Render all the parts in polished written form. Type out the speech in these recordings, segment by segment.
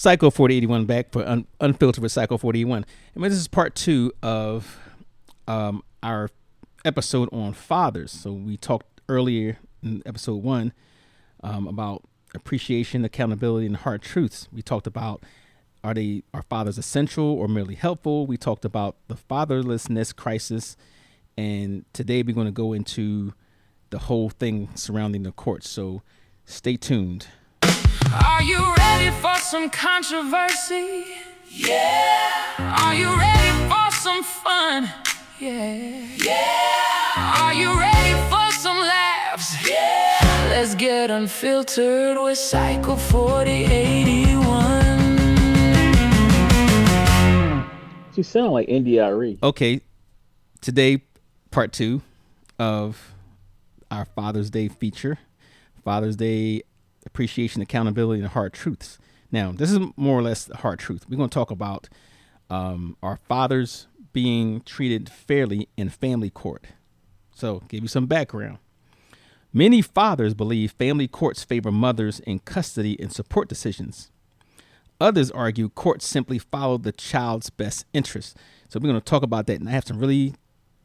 Psycho 4081 back for Unfiltered with Psycho 4081. And this is part 2 of our episode on fathers. So we talked earlier in episode 1 about appreciation, accountability, and hard truths. We talked about are fathers essential or merely helpful? We talked about the fatherlessness crisis. And today we're going to go into the whole thing surrounding the courts. So stay tuned. Are you ready for some controversy? Yeah. Are you ready for some fun? Yeah. Yeah. Are you ready for some laughs? Yeah. Let's get unfiltered with Psycho 4081. She sound like India.Arie. Okay. Today, part 2 of our Father's Day feature. Father's Day appreciation, accountability, and hard truths. Now, this is more or less the hard truth. We're going to talk about our fathers being treated fairly in family court. So, give you some background. Many fathers believe family courts favor mothers in custody and support decisions. Others argue courts simply follow the child's best interest. So, we're going to talk about that, and I have some really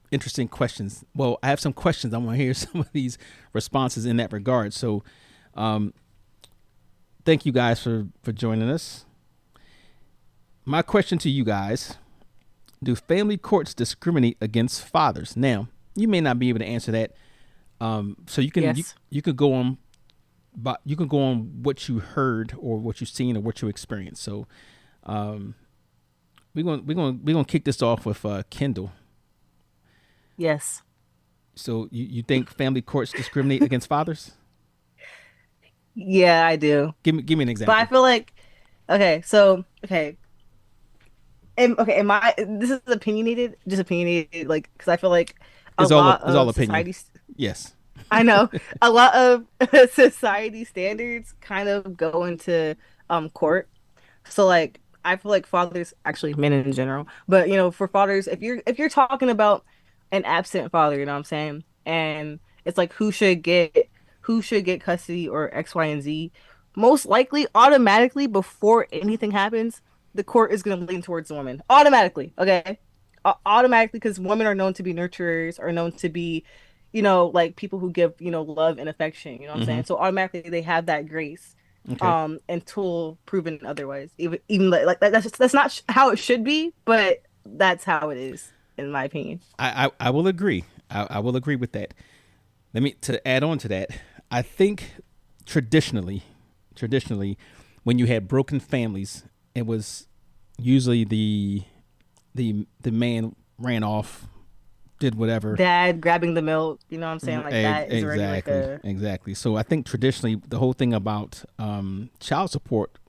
interesting questions. Well, I have some questions. I want to hear some of these responses in that regard. So, thank you guys for joining us. My question to you guys, do family courts discriminate against fathers? Now, you may not be able to answer that. So you can Yes. you could go on, but you can go on what you heard or what you've seen or what you experienced. So we're gonna kick this off with Kendall. Yes. So you think family courts discriminate against fathers? Yeah, I do. Give me an example. But I feel like, okay, so, am I, this is opinionated, like, because I feel like It's all opinion. society, Yes. I know, a lot of society standards kind of go into court. So, like, I feel like fathers, actually men in general, but, for fathers, if you're talking about an absent father, you know what I'm saying? And it's like who should get custody or X, Y, and Z. Most likely, automatically, before anything happens, the court is going to lean towards the woman. Automatically, okay? Automatically, because women are known to be nurturers, are known to be, like people who give, love and affection. You know what I'm saying? So automatically, they have that grace. Okay. Until proven otherwise. Even like that's not how it should be, but that's how it is, in my opinion. I will agree. I will agree with that. To add on to that, I think traditionally, when you had broken families, it was usually the man ran off, did whatever. Dad grabbing the milk, you know what I'm saying? Like that is already like Exactly. So I think traditionally the whole thing about child support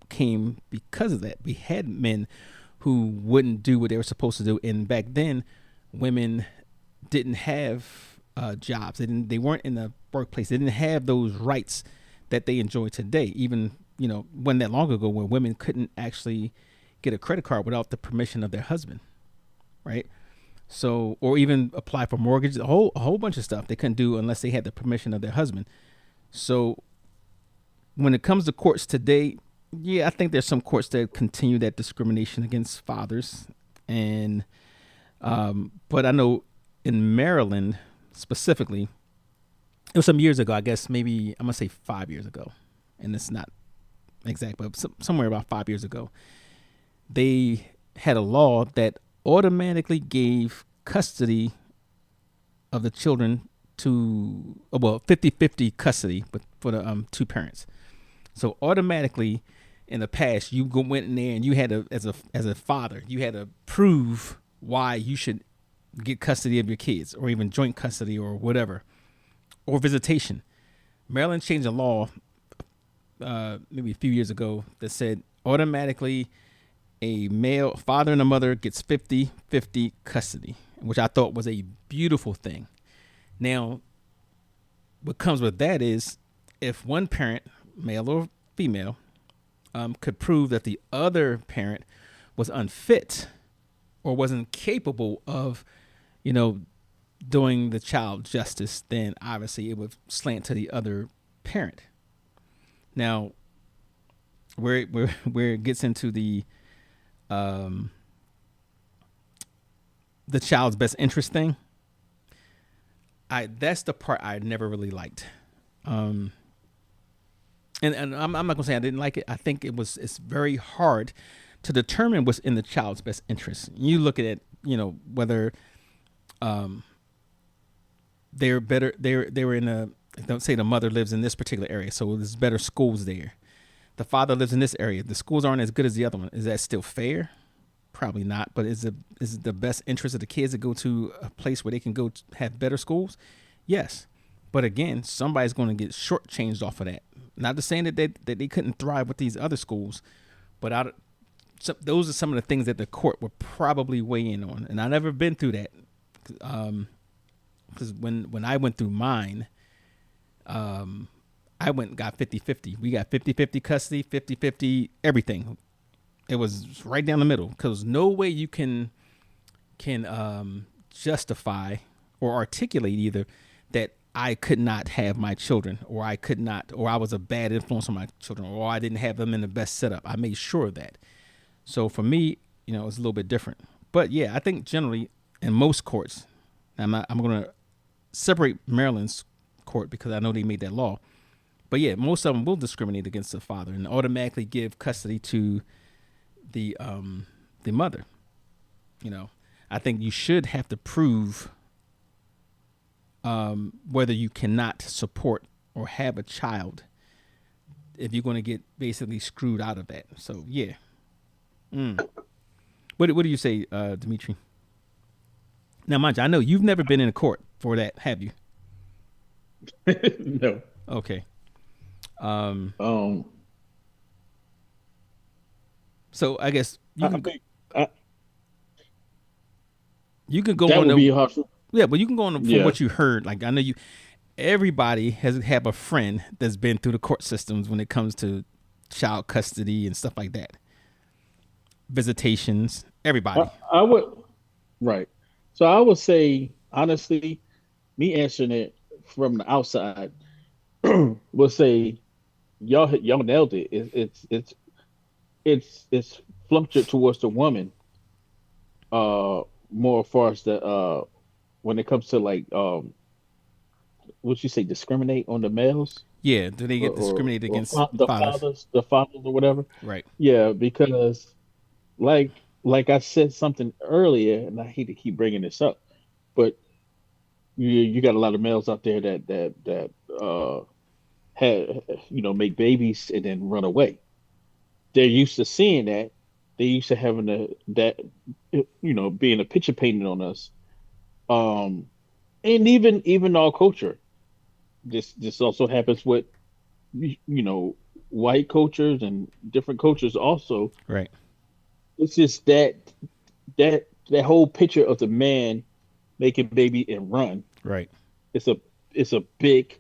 came because of that. We had men who wouldn't do what they were supposed to do, and back then, women didn't have jobs. They weren't in the workplace. They didn't have those rights that they enjoy today. Even wasn't that long ago where women couldn't actually get a credit card without the permission of their husband, right? So, or even apply for mortgages, a whole bunch of stuff they couldn't do unless they had the permission of their husband. So, when it comes to courts today, yeah, I think there's some courts that continue that discrimination against fathers, and but I know in Maryland specifically, it was some years ago. I guess maybe I'm gonna say 5 years ago, and it's not exact, but somewhere about 5 years ago, they had a law that automatically gave custody of the children to 50-50 custody, but for the two parents. So automatically, in the past, you went in there and you had to, as a father, you had to prove why you should get custody of your kids, or even joint custody, or whatever, or visitation. Maryland changed a law maybe a few years ago that said automatically a male father and a mother gets 50-50 custody, which I thought was a beautiful thing. Now, what comes with that is if one parent, male or female, could prove that the other parent was unfit or wasn't capable of, doing the child justice, then obviously it would slant to the other parent. Now, where it gets into um the child's best interest thing. I That's the part I never really liked. Um, and I'm not gonna say I didn't like it. I think it's very hard to determine what's in the child's best interest. You look at it, whether um, they're better. They were in a, don't say the mother lives in this particular area, so there's better schools there. The father lives in this area. The schools aren't as good as the other one. Is that still fair? Probably not. But is it the best interest of the kids to go to a place where they can go have better schools? Yes. But again, somebody's going to get shortchanged off of that. Not to saying that they couldn't thrive with these other schools, but those are some of the things that the court would probably weigh in on. And I never been through that. Because when I went through mine, I went and got 50-50. We got 50-50 custody, 50-50 everything. It was right down the middle because no way you can justify or articulate either that I could not have my children, or I could not, or I was a bad influence on my children, or I didn't have them in the best setup. I made sure of that. So for me, it's a little bit different. But yeah, I think generally in most courts, I'm going to separate Maryland's court because I know they made that law. But yeah, most of them will discriminate against the father and automatically give custody to the mother. I think you should have to prove whether you cannot support or have a child if you're going to get basically screwed out of that. So yeah. What do you say, Dimitri? Now, mind you, I know you've never been in a court for that, have you? No. Okay. Um, So I guess I think I, you can go that on would the be hard. yeah, but you can go on from Yeah. what you heard. Like I know everybody has have a friend that's been through the court systems when it comes to child custody and stuff like that. Visitations, everybody. I would, right. So I would say honestly, me answering it from the outside would say y'all nailed it. It's flunked towards the woman. Uh, More as far as the when it comes to like what you say discriminate on the males Yeah, do they get discriminated against fathers? the fathers or whatever. Right. Yeah, because like I said something earlier, and I hate to keep bringing this up, but you got a lot of males out there that have make babies and then run away. They're used to seeing that. They used to having that being a picture painted on us. Um, and even our culture. This also happens with white cultures and different cultures also. Right. It's just that whole picture of the man making baby and run. Right. It's a it's a big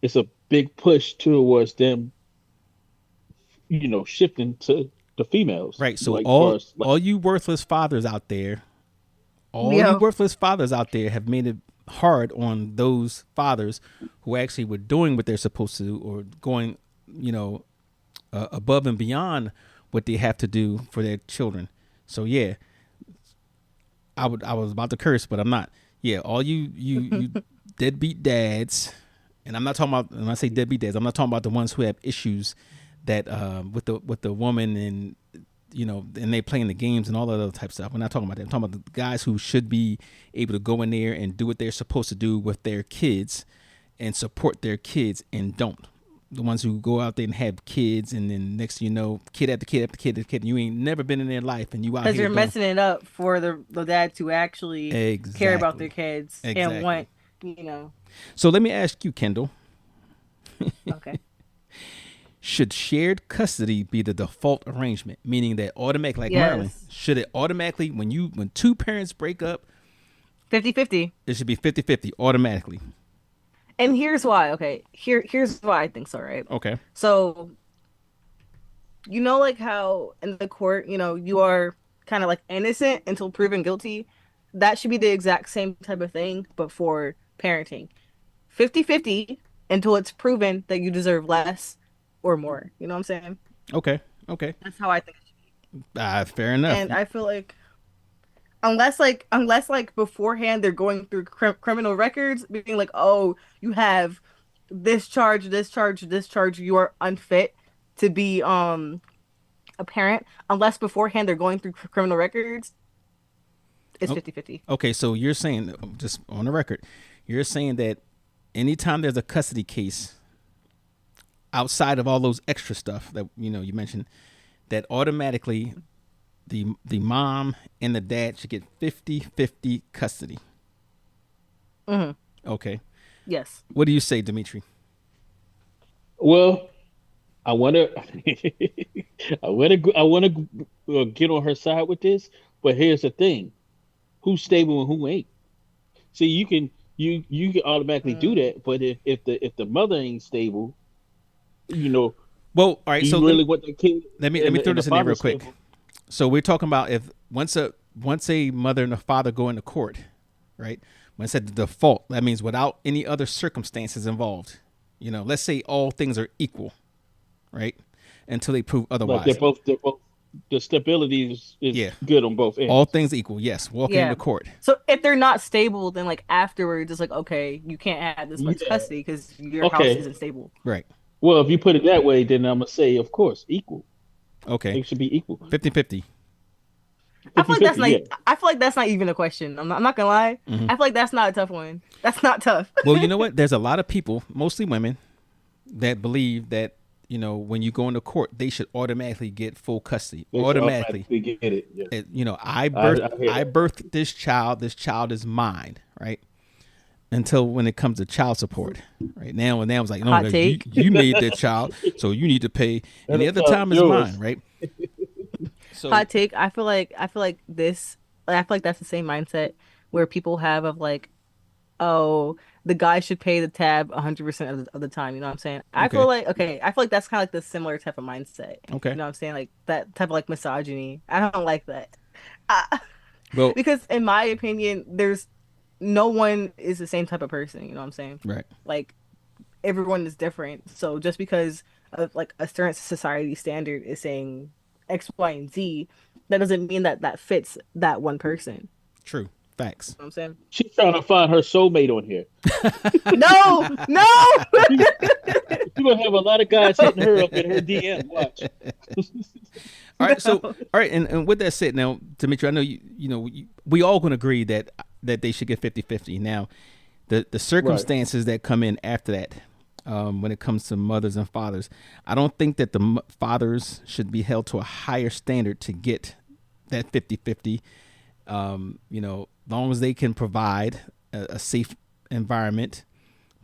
it's a big push towards them, shifting to the females. Right. So Like far as like all you worthless fathers out there, Yo, have made it hard on those fathers who actually were doing what they're supposed to or going, above and beyond what they have to do for their children. So yeah, I was about to curse, but I'm not. Yeah, all you deadbeat dads, and I'm not talking about when I say deadbeat dads, I'm not talking about the ones who have issues that with the woman and and they playing the games and all that other type of stuff. We're not talking about that. I'm talking about the guys who should be able to go in there and do what they're supposed to do with their kids and support their kids and don't. The ones who go out there and have kids and then next thing you know, kid after kid after kid after kid, and you ain't never been in their life and you out because here you're doing messing it up for the dads who actually care about their exactly. kids and Exactly. want, you know. So let me ask you, Kendall, Okay. should shared custody be the default arrangement? Meaning that automatic, like Maryland, Yes. should it automatically, when two parents break up, 50-50. it should be 50-50 automatically? And here's why. Okay. Here's why I think so, right? Okay. So, like how in the court, you are kind of like innocent until proven guilty. That should be the exact same type of thing, but for parenting. 50-50 until it's proven that you deserve less. or more. You know what I'm saying? Okay. Okay. That's how I think it should Fair be. enough. And I feel like unless like beforehand they're going through criminal records, being like, oh, you have this charge, this charge, this charge, you are unfit to be a parent. Unless beforehand they're going through criminal records, it's Oh, 50-50. okay. So you're saying, just on the record, you're saying that anytime there's a custody case outside of all those extra stuff that you mentioned, that automatically the mom and the dad should get 50-50 custody. Hmm. Okay. Yes. What do you say, Dimitri? Well, I want to, I want to get on her side with this, but here's the thing: who's stable and who ain't. See, you can automatically do Mm. that, but if the mother ain't stable, you know, Well, all do right. So you really want the kid let me throw and the this in there father real quick. stable? So we're talking about if once a mother and a father go into court, right? When I said the default, that means without any other circumstances involved. Let's say all things are equal, right? Until they prove Like they're otherwise. both they're both the stability is Yeah. good on both All ends. things equal, yes. Walking into Yeah. court. So if they're not stable, then like afterwards, it's like, okay, you can't have this much Yeah. custody because your house Okay. isn't stable. Right. Well, if you put it that way, then I'm gonna say, of course, equal. Okay. They should be equal. 50-50. I feel like that's 50-50, not. yeah. I feel like that's not even a question. I'm not gonna lie. Hmm. I feel like that's not a tough one. That's not tough. Well, you know what? There's a lot of people, mostly women, that believe that when you go into court, they should automatically get full custody. They should Automatically. automatically get it. Yeah. I birthed I hear I that. birthed this child. This child is mine, right? Until when it comes to child support, right? Now it's like, no, Hot no, you take. you made that child, so you need to pay, and And the the other child's time is mine, yours. right? So Hot take. I feel like this. I feel like that's the same mindset where people have of like, oh, the guy should pay the tab 100% of the time. You know what I'm saying? I feel okay, like okay. I feel like that's kind of like the similar type of mindset. okay. You know what I'm saying? Like that type of like misogyny. I don't like that. I, Well, because in my opinion, there's no one is the same type of person. You know what I'm saying? right, Like everyone is different. So just because of like a certain society standard is saying X, Y, and Z, that doesn't mean that that fits that one person. true, You facts. know what I'm saying? She's trying to find her soulmate on here. No, no. She, she's gonna have a lot of guys hitting her up in her DM. Watch. All right, so No. all right, and with that said, now Dimitri, I know we all going to agree that they should get 50-50. Now, the Right. circumstances that come in after that, when it comes to mothers and fathers, I don't think that the fathers should be held to a higher standard to get that 50-50. Long as they can provide a safe environment,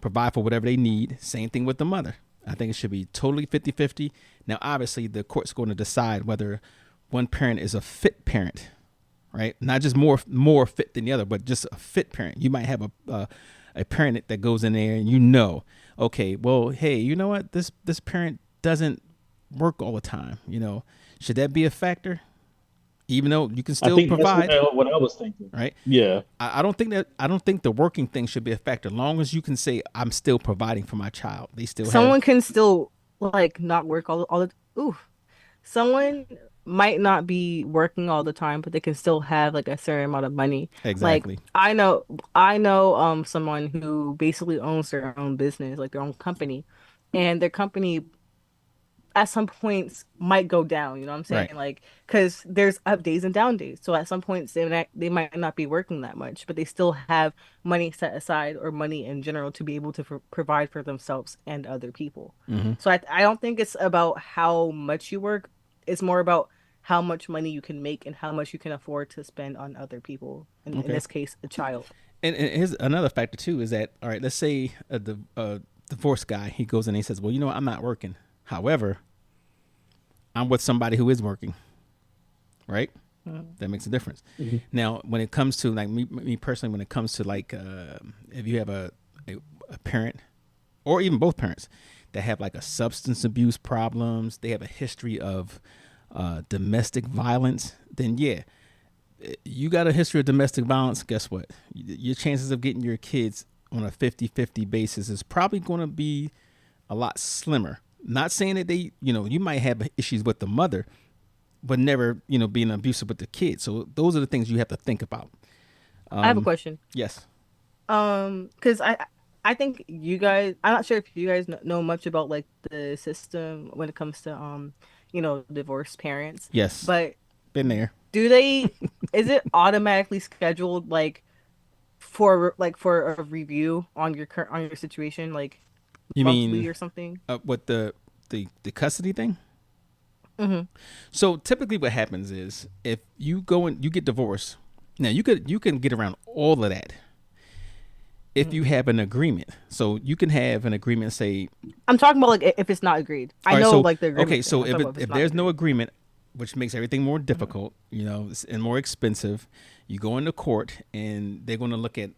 provide for whatever they need. Same thing with the mother. I think it should be totally 50-50. Now, obviously, the court's going to decide whether one parent is a fit parent, right? Not just more fit than the other, but just a fit parent. You might have a parent that goes in there and okay, well, hey, you know what? This parent doesn't work all the time. Should that be a factor? Even though you can I still think that's provide, what I was thinking. right? Yeah. I don't think the working thing should be a factor. As long as you can say I'm still providing for my child, they still have Someone can still like not work all the ooh. Someone might not be working all the time, but they can still have like a certain amount of money. Like exactly. I know someone who basically owns their own business, like their own company, and their company at some points might go down, you know what I'm saying? Right. Like, because there's up days and down days. So at some points they might not be working that much, but they still have money set aside or money in general to be able to provide for themselves and other people. Hmm. So I don't think it's about how much you work. It's more about how much money you can make and how much you can afford to spend on other people. In Okay. this case, a child. And here's another factor too is that all right, let's say a divorce guy, he goes in and he says, well, I'm not working. However, I'm with somebody who is working, right? That makes a difference. Mhm. Now, when it comes to like me personally, when it comes to like if you have a parent or even both parents that have like a substance abuse problems, they have a history of domestic violence, then yeah, you got a history of domestic violence. Guess what? Your chances of getting your kids on a 50-50 basis is probably going to be a lot slimmer. Not saying that they, you might have issues with the mother, but never, being abusive with the kid. So those are the things you have to think about. I have a question. Yes. Because I think you guys, I'm not sure if you guys know much about like the system when it comes to divorced parents, Yes. but Been there. do they, is it automatically scheduled for a review on your current on your situation like You monthly mean or something? what the custody thing? Mm-hmm. So typically, what happens is if you go and you get divorced, now you can get around all of that if Hmm. you have an agreement. So you can have an agreement say, I'm talking about like if it's not agreed. I all right, know so like the okay, agreement thing. so I'm if talking about if it's if not there's no agreed. agreement, which makes everything more Hmm. difficult, and more expensive, you go into court and they're going to look at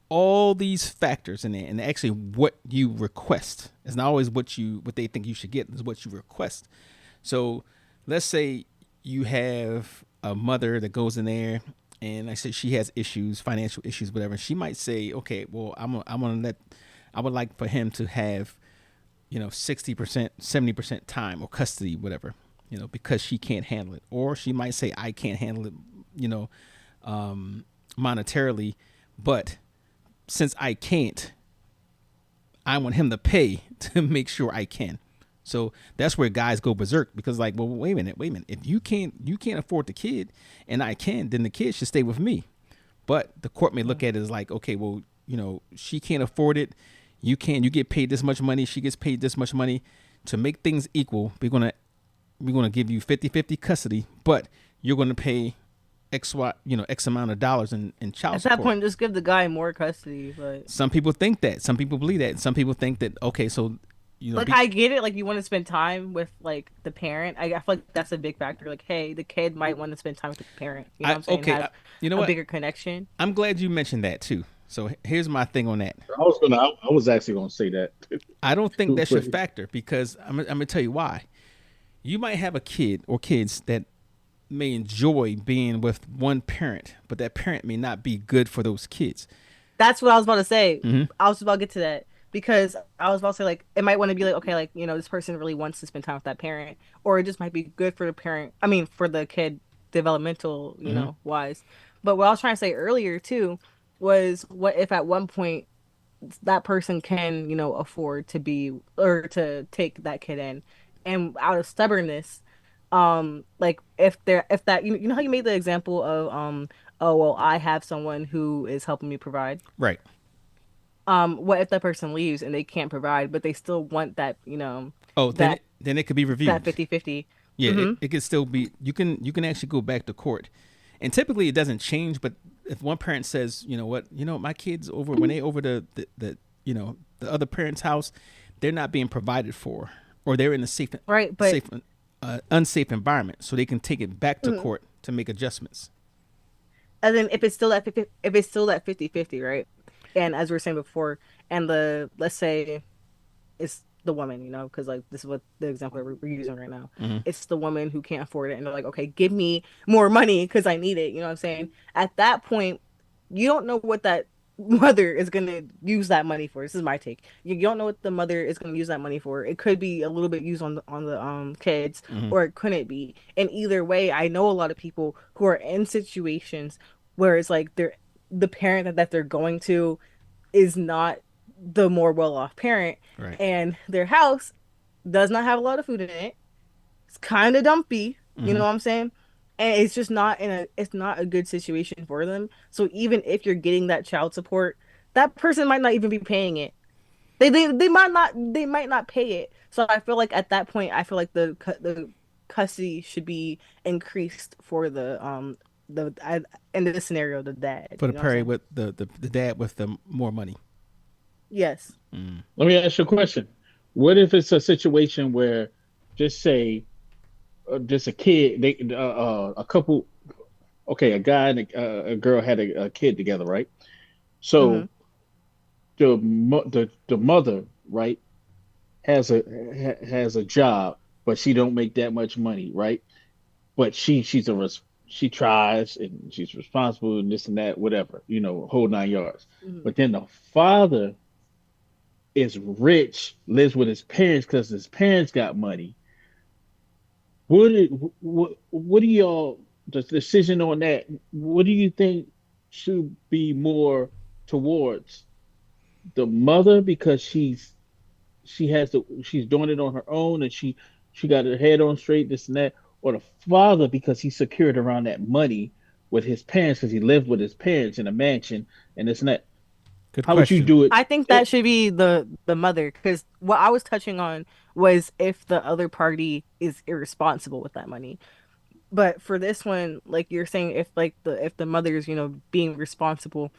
all these factors in there, and actually what you request. It's not always what they think you should get. Is what you request. So let's say you have a mother that goes in there, and I say she has issues, financial issues, whatever. She might say, okay, well, I'm gonna let, I would like for him to have, 60%, 70% time or custody, whatever, because she can't handle it. Or she might say, I can't handle it, you know, monetarily, but since I can't, I want him to pay to make sure I can. So that's where guys go berserk because, like, well, wait a minute. If you can't afford the kid, and I can, then the kid should stay with me. But the court may look at it as like, okay, well, she can't afford it. You can. You get paid this much money. She gets paid this much money. To make things equal, we're gonna give you 50-50 custody, but you're gonna pay X amount of dollars in child At that support. point, just give the guy more custody. But Some people think that. Some people believe that. Some people think that. Okay, so like I get it. Like you want to spend time with like the parent. I feel like that's a big factor. Like, hey, the kid might want to spend time with the parent. You know I what I'm saying? okay. Have You know a what? bigger connection. I'm glad you mentioned that too. So here's my thing on that. I was actually gonna say that. I don't think that But should factor because I'm gonna tell you why. You might have a kid or kids that may enjoy being with one parent, but that parent may not be good for those kids. That's what I was about to say. Hmm. I was about to get to that because I was about to say like it might want to be like okay like this person really wants to spend time with that parent or it just might be good for the parent. I mean for the kid developmental Hmm. wise. But what I was trying to say earlier too was what if at one point that person can afford to be or to take that kid in and out of stubbornness like if that you know how you made the example of oh well I have someone who is helping me provide Right. what if that person leaves and they can't provide but they still want that Oh, then that it could be that reviewed. 50/50. Yeah, Mm-hmm. it could still be. You can actually go back to court, and typically it doesn't change. But if one parent says, you know what, my kids over when they over the other parent's house, they're not being provided for, or they're in a Right, but safe unsafe environment, so they can take it back to mhm. court to make adjustments. And then if it's still that 50, if it's still that 50/50, right? And as we were saying before, and the let's say it's the woman, because like this is what the example that we're using right now. Hmm. It's the woman who can't afford it, and they're like, okay, give me more money because I need it. You know what I'm saying? At that point, you don't know what that mother is gonna use that money for. This is my take. You don't know what the mother is gonna use that money for. It could be a little bit used on the kids, Hmm. or it couldn't be. And either way, I know a lot of people who are in situations where it's like the parent that they're going to is not the more well-off parent Right. and their house does not have a lot of food in it. It's kind of dumpy, you Hmm. know what I'm saying? And it's just not it's not a good situation for them. So even if you're getting that child support, that person might not even be paying it. They might not pay it. So I feel like at that point I feel like the custody should be increased for in this scenario the dad, For the you know what I'm parent saying? with the dad with the more money. Yes. Mm. let me ask you a question. What if it's a situation where, just say, just a kid, a couple, okay, a guy and a girl had a kid together, right? Hmm. So the mother, right, has a job, but she don't make that much money, right? But she tries and she's responsible and this and that, whatever, whole 9 yards. Hmm. But then the father is rich, lives with his parents because his parents got money. What do y'all the decision on that? What do you think should be more towards the mother because she's doing it on her own and she got her head on straight, this and that, or the father because he's secured around that money with his parents because he lived with his parents in a mansion and this and that. Good How would you question. do it? I think that should be the mother, because what I was touching on was if the other party is irresponsible with that money. But for this one, like you're saying, if like the mother is, being responsible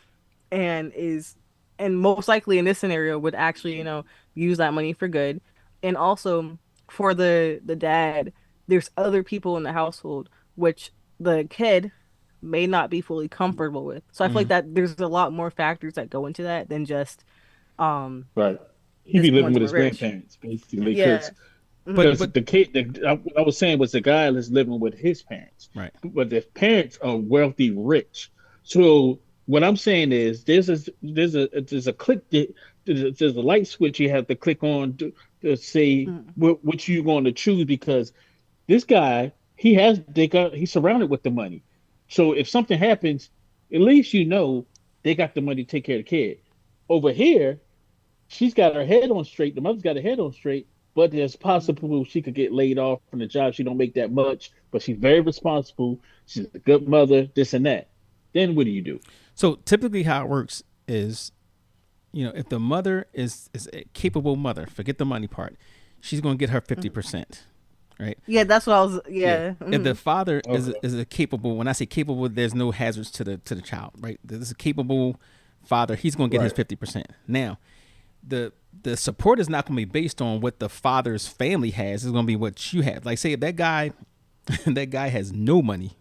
and is and most likely in this scenario would actually, use that money for good. And also for the dad, there's other people in the household which the kid may not be fully comfortable with. So I feel like Mhm. that there's a lot more factors that go into that than just um Right. He this be living one's with more his rich. grandparents basically Yeah. But Hmm. because but the kid what I was saying was the guy is living with his parents, right. but the parents are wealthy, rich. So what I'm saying is there's a click there's a light switch you have to click on to say Hmm. what you're going to choose because this guy he's surrounded with the money. So if something happens, at least you know they got the money to take care of the kid. Over here, she's got her head on straight. The mother's got her head on straight, but there's possible she could get laid off from the job. She don't make that much, but she's very responsible. She's a good mother, this and that. Then what do you do? So typically, how it works is, if the mother is a capable mother, forget the money part, she's going to get her 50%, right? Yeah, that's what I was. Yeah. Yeah. If the Hmm. father is Okay. is a capable, when I say capable, there's no hazards to the child, right? This is a capable father. He's going to get his Right. 50%. Now, the support is not going to be based on what the father's family has. It's going to be what you have. Like, say if that guy that guy has no money,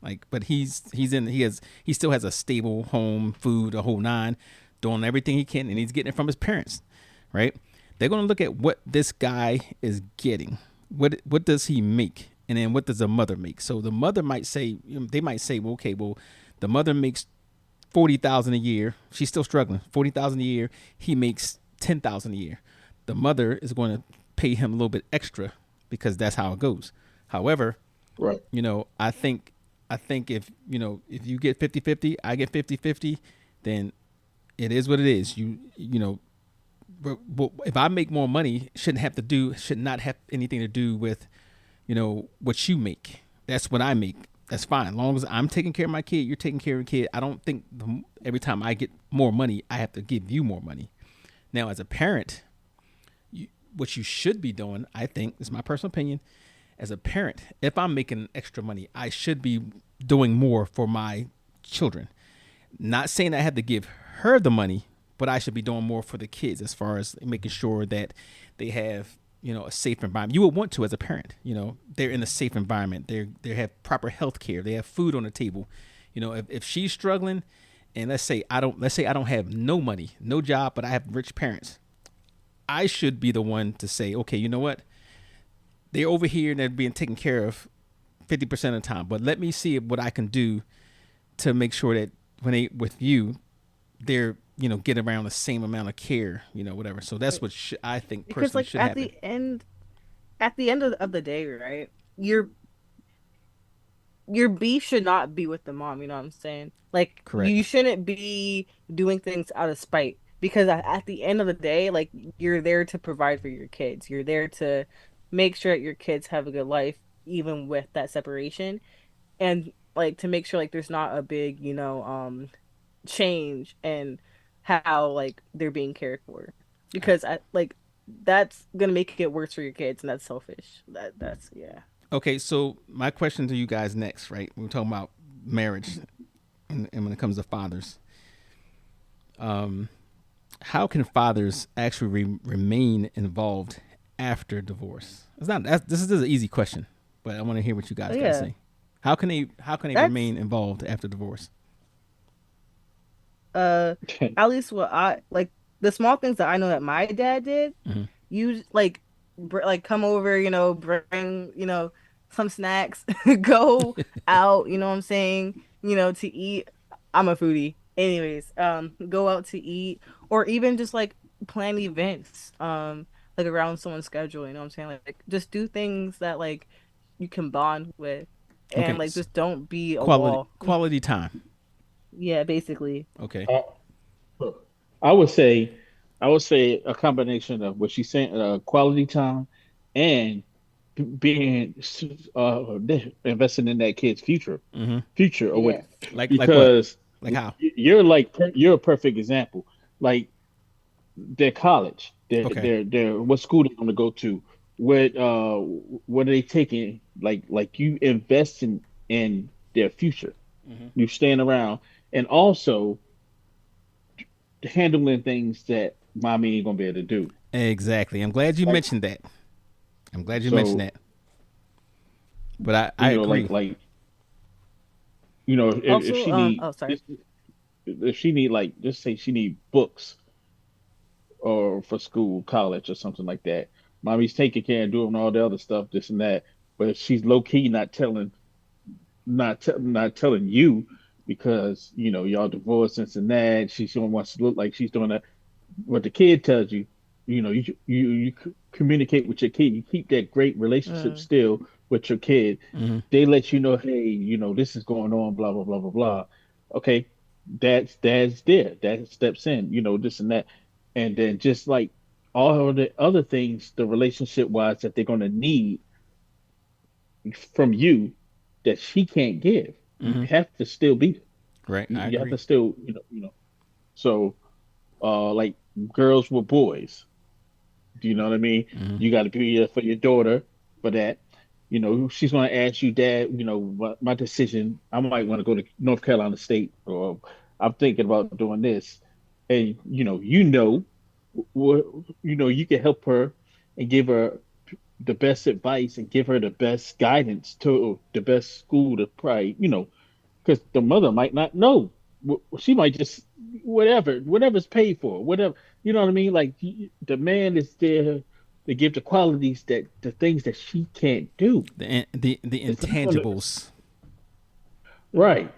like, but he still has a stable home, food, a whole nine, doing everything he can, and he's getting it from his parents, right? They're going to look at what this guy is getting. What does he make, and then what does the mother make? So the mother might say, they might say, well, okay, well, the mother makes 40,000 a year. She's still struggling. 40,000 a year. He makes 10,000 a year. The mother is going to pay him a little bit extra because that's how it goes. However, Right. I think if you get 50-50, I get 50-50, then it is what it is. But if I make more money, should not have anything to do with what you make. That's what I make. That's fine. As long as I'm taking care of my kid, you're taking care of your kid. I don't think every time I get more money, I have to give you more money. Now, as a parent, what you should be doing, I think, this is my personal opinion, as a parent, if I'm making extra money, I should be doing more for my children. Not saying I have to give her the money, but I should be doing more for the kids as far as making sure that they have a safe environment. You would want to as a parent. They're in a safe environment. They have proper health care. They have food on the table. If she's struggling, and let's say I don't have no money, no job, but I have rich parents, I should be the one to say, okay, you know what? They're over here and they're being taken care of 50% of the time. But let me see what I can do to make sure that when they with you, they're get around the same amount of care, whatever. So that's what I think Because personally like should happen. at the end of the day, right? Your beef should not be with the mom, you know what I'm saying? Like Correct. you shouldn't be doing things out of spite, because at the end of the day, like you're there to provide for your kids. You're there to make sure that your kids have a good life even with that separation, and like to make sure like there's not a big, change in how like they're being cared for. All right. Because I like that's gonna make it worse for your kids, and that's selfish. That's yeah. Okay. So my question to you guys next, right? We're talking about marriage, and when it comes to fathers, um, how can fathers actually remain involved after divorce? It's not. This is an easy question, but I want to hear what you Oh guys got to yeah. say. How can they That's remain involved after divorce? uh at least what I like, the small things that I know that my dad did. Mm-hmm. You like like come over, bring, some snacks, go out, you know what I'm saying, to eat. I'm a foodie. Anyways, go out to eat, or even just like plan events, like around someone's schedule, you know what I'm saying? Like just do things that like you can bond with and Okay. like just don't be a Quality wall. quality time. Yeah, basically. Okay. Uh, I would say, I would say a combination of what she's saying, quality time, and being investing in that kid's Mm-hmm. future, or what? Yes. Like what? Because Like how? you're a perfect example. Like their college, Okay. their what school they're going to go to, what are they taking? Like you invest in their future. Mm-hmm. You stand around, and also handling things that mommy ain't gonna be able to do. Exactly. I'm glad you Like mentioned that. I'm glad you mentioned so, that. But I agree. like if Also, she need oh sorry. if she need like just say she need books or for school, college or something like that. Mommy's taking care and doing all the other stuff, this and that. But she's low key not telling not telling you because y'all divorced and that. She still wants to look like she's doing that. What the kid tells you, you communicate with your kid. You keep that great relationship Mm, still with your kid. Mm-hmm. They let you know, hey, this is going on, blah blah blah blah blah. Okay, that's there. That steps in, this and that, and then just like all of the other things, the relationship wise that they're gonna need from you that she can't give. You Mm-hmm. have to still be there. Right. I You have agree. to still, So, like girls with boys. Do you know what I mean? Mm-hmm. You got to be there for your daughter for that. She's going to ask you, Dad, my decision. I might want to go to North Carolina State, or I'm thinking about doing this. And what you can help her and give her the best advice and give her the best guidance to the best school to probably, because the mother might not know. She might just whatever's paid for, whatever. You know what I mean? Like the man is there to give the qualities that the things that she can't do. The It's not going to intangibles. mm, right,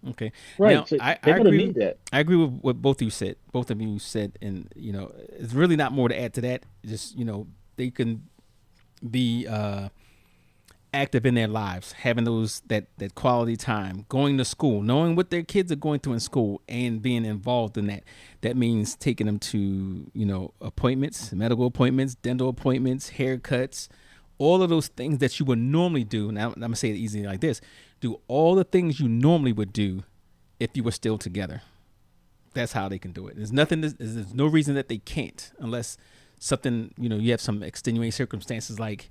Okay. right. Now So I they're going to agree. need that. I agree with what both of you said. Both of you said, and it's really not more to add to that. Just they can be active in their lives, having that quality time, going to school, knowing what their kids are going through in school, and being involved in that. That means taking them to appointments, medical appointments, dental appointments, haircuts, all of those things that you would normally do. Now I'm gonna say it easy like this: do all the things you normally would do if you were still together. That's how they can do it. There's nothing. There's no reason that they can't, unless something you have some extenuating circumstances like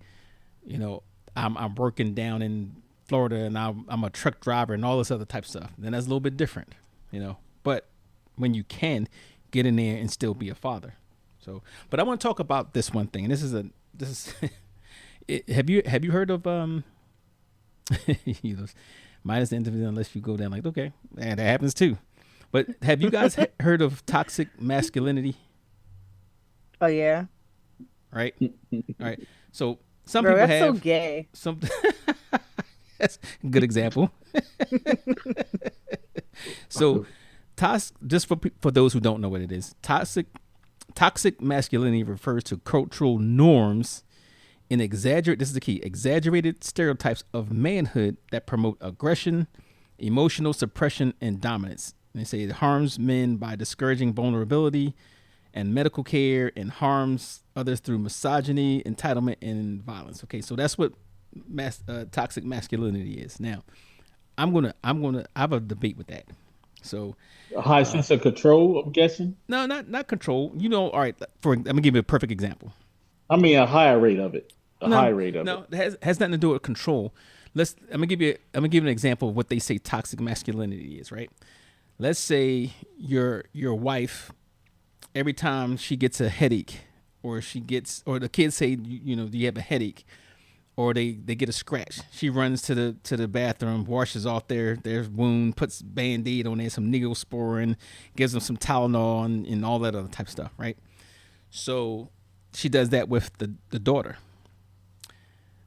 you know, I'm working down in Florida and I'm a truck driver and all this other type of stuff. Then that's a little bit different. But when you can get in there and still be a father. So, but I want to talk about this one thing. And this is have you heard of you know, minus the individual unless you go down like okay, and that happens too. But have you guys heard of toxic masculinity? oh yeah. Right, all right. So some Bro, people that's so have gay. some. That's a good example. So, just for those who don't know what it is, toxic masculinity refers to cultural norms and exaggerate. This is the key: exaggerated stereotypes of manhood that promote aggression, emotional suppression, and dominance. And they say it harms men by discouraging vulnerability and medical care, and harms others through misogyny, entitlement, and violence. Okay, so that's what toxic masculinity is. Now, I have a debate with that. So A high sense of control, I'm guessing. no, not control. All right. I'm gonna give you a perfect example. I mean, a higher rate of it. A high No, rate of it. no, it has nothing to do with control. I'm gonna give you an example of what they say toxic masculinity is. Right. Let's say your wife, every time she gets a headache, or the kids say do you have a headache, or they get a scratch, she runs to the bathroom, washes off their wound, puts Band-Aid on there, some Neosporin, gives them some Tylenol, and all that other type of stuff, right? So she does that with the daughter.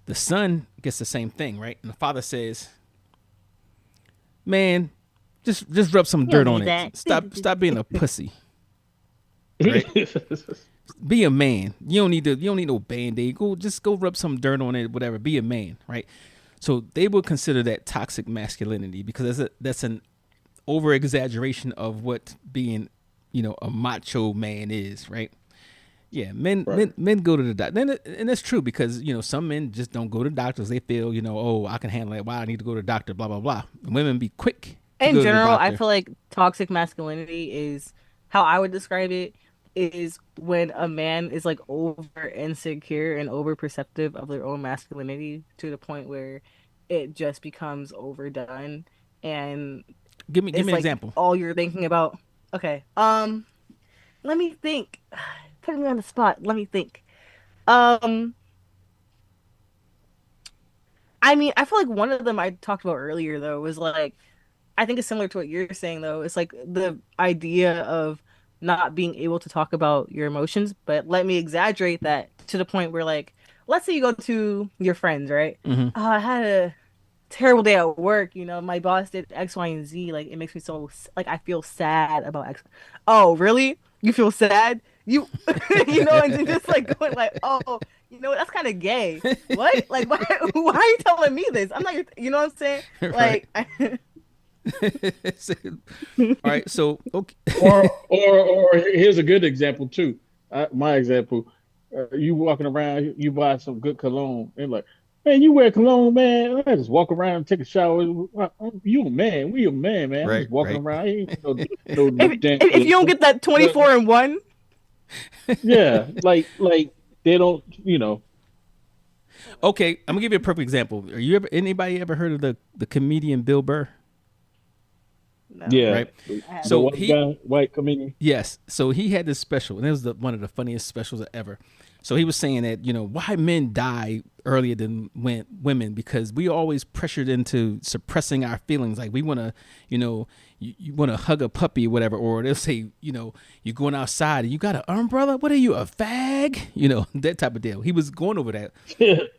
The son gets the same thing, right? And the father says, "Man, just rub some You don't dirt on need it. that. Stop being a pussy." right? Be a man. You don't need no band-aid. Go rub some dirt on it, whatever. Be a man, right? So they would consider that toxic masculinity because that's an over exaggeration of what being, a macho man is, right? Yeah, Right. men go to the doctor, and that's true because some men just don't go to doctors. They feel oh, I can handle it. Why I need to go to the doctor? Blah blah blah. And women be quick to In go to the general, I doctor. feel like toxic masculinity is how I would describe it is when a man is like over insecure and over perceptive of their own masculinity to the point where it just becomes overdone and Give it's me an like example. all you're thinking about. Okay. Let me think. Putting me on the spot. Let me think. Um, I mean, I feel like one of them I talked about earlier though was like I think it's similar to what you're saying though. It's like the idea of not being able to talk about your emotions, but let me exaggerate that to the point where like let's say you go to your friends, right? Hmm. Oh, I had a terrible day at work, my boss did X, Y, and Z. Like it makes me so like I feel sad about X. Oh, really? You feel sad? And then just like going like, oh, that's kind of gay. What? Like, why are you telling me this? I'm not you know what I'm saying? Right. Like, All right. So okay. Or here's a good example too. My example, you walking around, you buy some good cologne, and like, man, you wear cologne, man. I just walk around, take a shower. You a man? We a man, man. I'm Right. just walking Right. around. Ain't no if damn if you don't cologne. get that But 24 and 1, yeah, like they don't, Okay. I'm gonna give you a perfect example. Are you ever anybody ever heard of the comedian Bill Burr? no, yeah. Right. I The haven't. So white guy, white comedian. yes. So he had this special, and it was one of the funniest specials ever. So he was saying that why men die earlier than women because we always pressured into suppressing our feelings. Like we want to, you want to hug a puppy or whatever, or they'll say, you're going outside and you got an umbrella. What are you, a fag? That type of deal. He was going over that,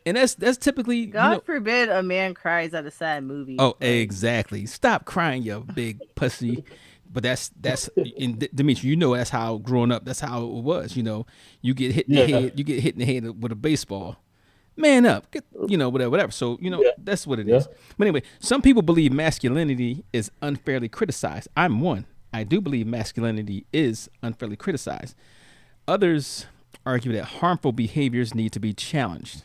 and that's typically, God forbid a man cries at a sad movie. oh, Like, exactly. Stop crying, you big pussy. But that's in Dimitri. That's how growing up. That's how it was. You get hit in the Yeah, head. You get hit in the head with a baseball. Man up. Get whatever, whatever. So yeah, that's what it yeah. is. But anyway, some people believe masculinity is unfairly criticized. I'm one. I do believe masculinity is unfairly criticized. Others argue that harmful behaviors need to be challenged.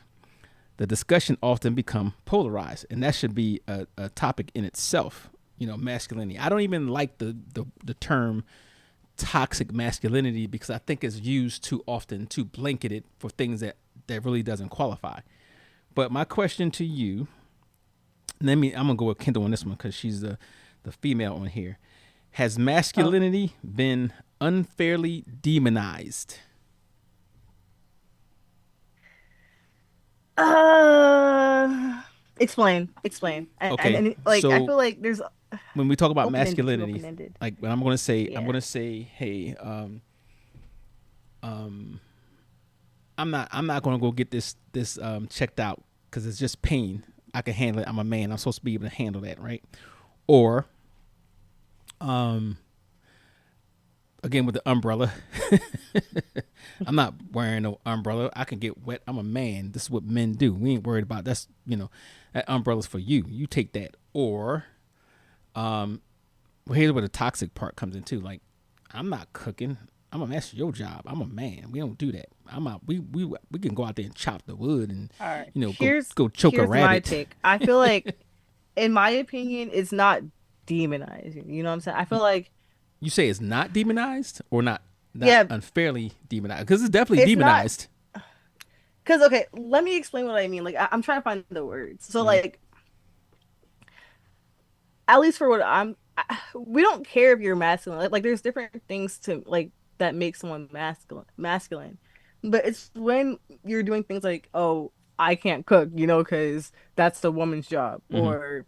The discussion often become polarized, and that should be a topic in itself. Masculinity. I don't even like the term toxic masculinity because I think it's used too often, too blanketed for things that really doesn't qualify. But my question to you, I'm gonna go with Kendall on this one because she's the female on here. Has oh, masculinity been unfairly demonized? uh, explain, Okay, like I so feel like there's when we talk about open ended, too masculinity, open ended. like when I'm Yeah. gonna say, hey, I'm not gonna go get this checked out because it's just pain. I can handle it. I'm a man. I'm supposed to be able to handle that, right? Or um, again with the umbrella, I'm not wearing no umbrella. I can get wet. I'm a man. This is what men do. We ain't worried about that umbrella's for you. You take that. Or well, here's where the toxic part comes in too. Like, I'm not cooking. That's your job. I'm a man. We don't do that. I'm out. We can go out there and chop the wood and All right. go Here's go choke a here's my rabbit. take. I feel like, in my opinion, it's not demonizing. You know what I'm saying? I feel like, You say it's not demonized or not yeah, unfairly demonized because it's definitely it's not. demonized. Because okay, let me explain what I mean. Like I'm trying to find the words. So Mm-hmm. like, at least for what we don't care if you're masculine. Like there's different things to like that make someone masculine. But it's when you're doing things like, oh, I can't cook, because that's the woman's job, Mm-hmm. or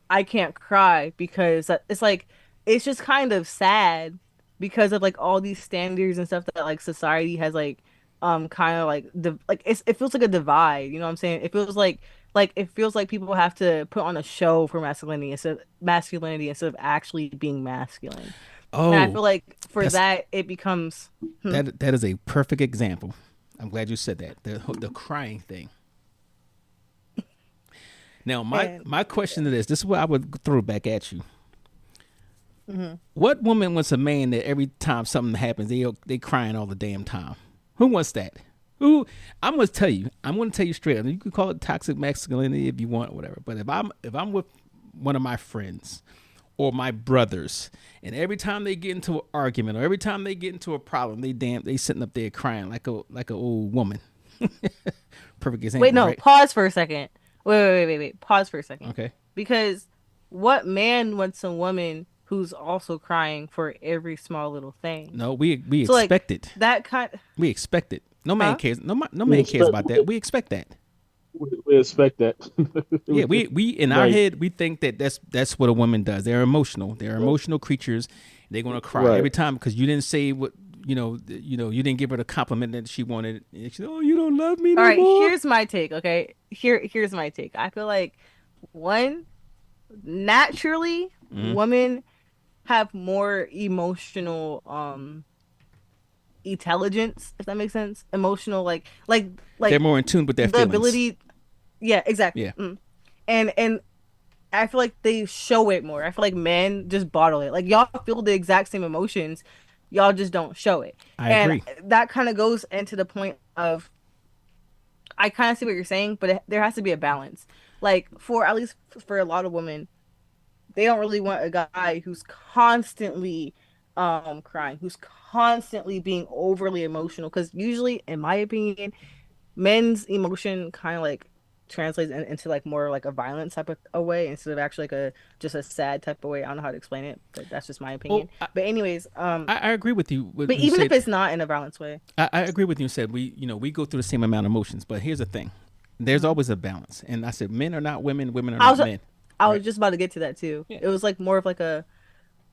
I can't cry because it's like it's just kind of sad because of like all these standards and stuff that like society has like kind of like it feels like a divide, you know what I'm saying? It feels like it feels like people have to put on a show for masculinity instead of actually being masculine. And I Oh, feel like for That's that it becomes that is a perfect example. I'm glad you said that. The crying thing. Now, and my question to this is what I would throw back at you. mhm. What woman wants a man that every time something happens, they crying all the damn time? Who wants that? Who? I'm gonna tell you. I'm gonna tell you straight up. You can call it toxic masculinity if you want, whatever. But if I'm with one of my friends or my brothers, and every time they get into an argument or every time they get into a problem, they sitting up there crying like a old woman. Perfect Wait, example, no, right? pause for a second. Wait. Pause for a second. Okay. Because what man wants a woman who's also crying for every small little thing? No, we So like expect it. that kind, We expect it. No man huh? cares. No We man cares expect about that. We expect that. we expect that. Yeah, we in our Right, head we think that that's what a woman does. They're emotional. They're emotional creatures. They're gonna cry right. every time because you didn't say what you didn't give her the compliment that she wanted. And she said, "Oh, you don't love me All no right, more." here's my take, okay? Here's my take. I feel like one, naturally, Mm-hmm. women have more emotional intelligence, if that makes sense. Emotional They're like more in tune with their the feelings. ability, yeah, exactly. Yeah, And I feel like they show it more. I feel like men just bottle it. Like y'all feel the exact same emotions, y'all just don't show it. I And agree. that kind of goes into the point of I kind of see what you're saying, but there has to be a balance. Like for at least for a lot of women, they don't really want a guy who's constantly crying, who's constantly being overly emotional because usually in my opinion, men's emotion kind of like translates into like more like a violent type of a way instead of actually like a just a sad type of way. I don't know how to explain it, but that's just my Well, opinion. But anyways, I agree with you but when you even if said. it's not in a violent way, I agree with you. Said we go through the same amount of emotions, but here's the thing: there's mhm. always a balance. And I said men are not women, women are I not was men, I right? was just about to get to that too. Yeah, It was like more of like a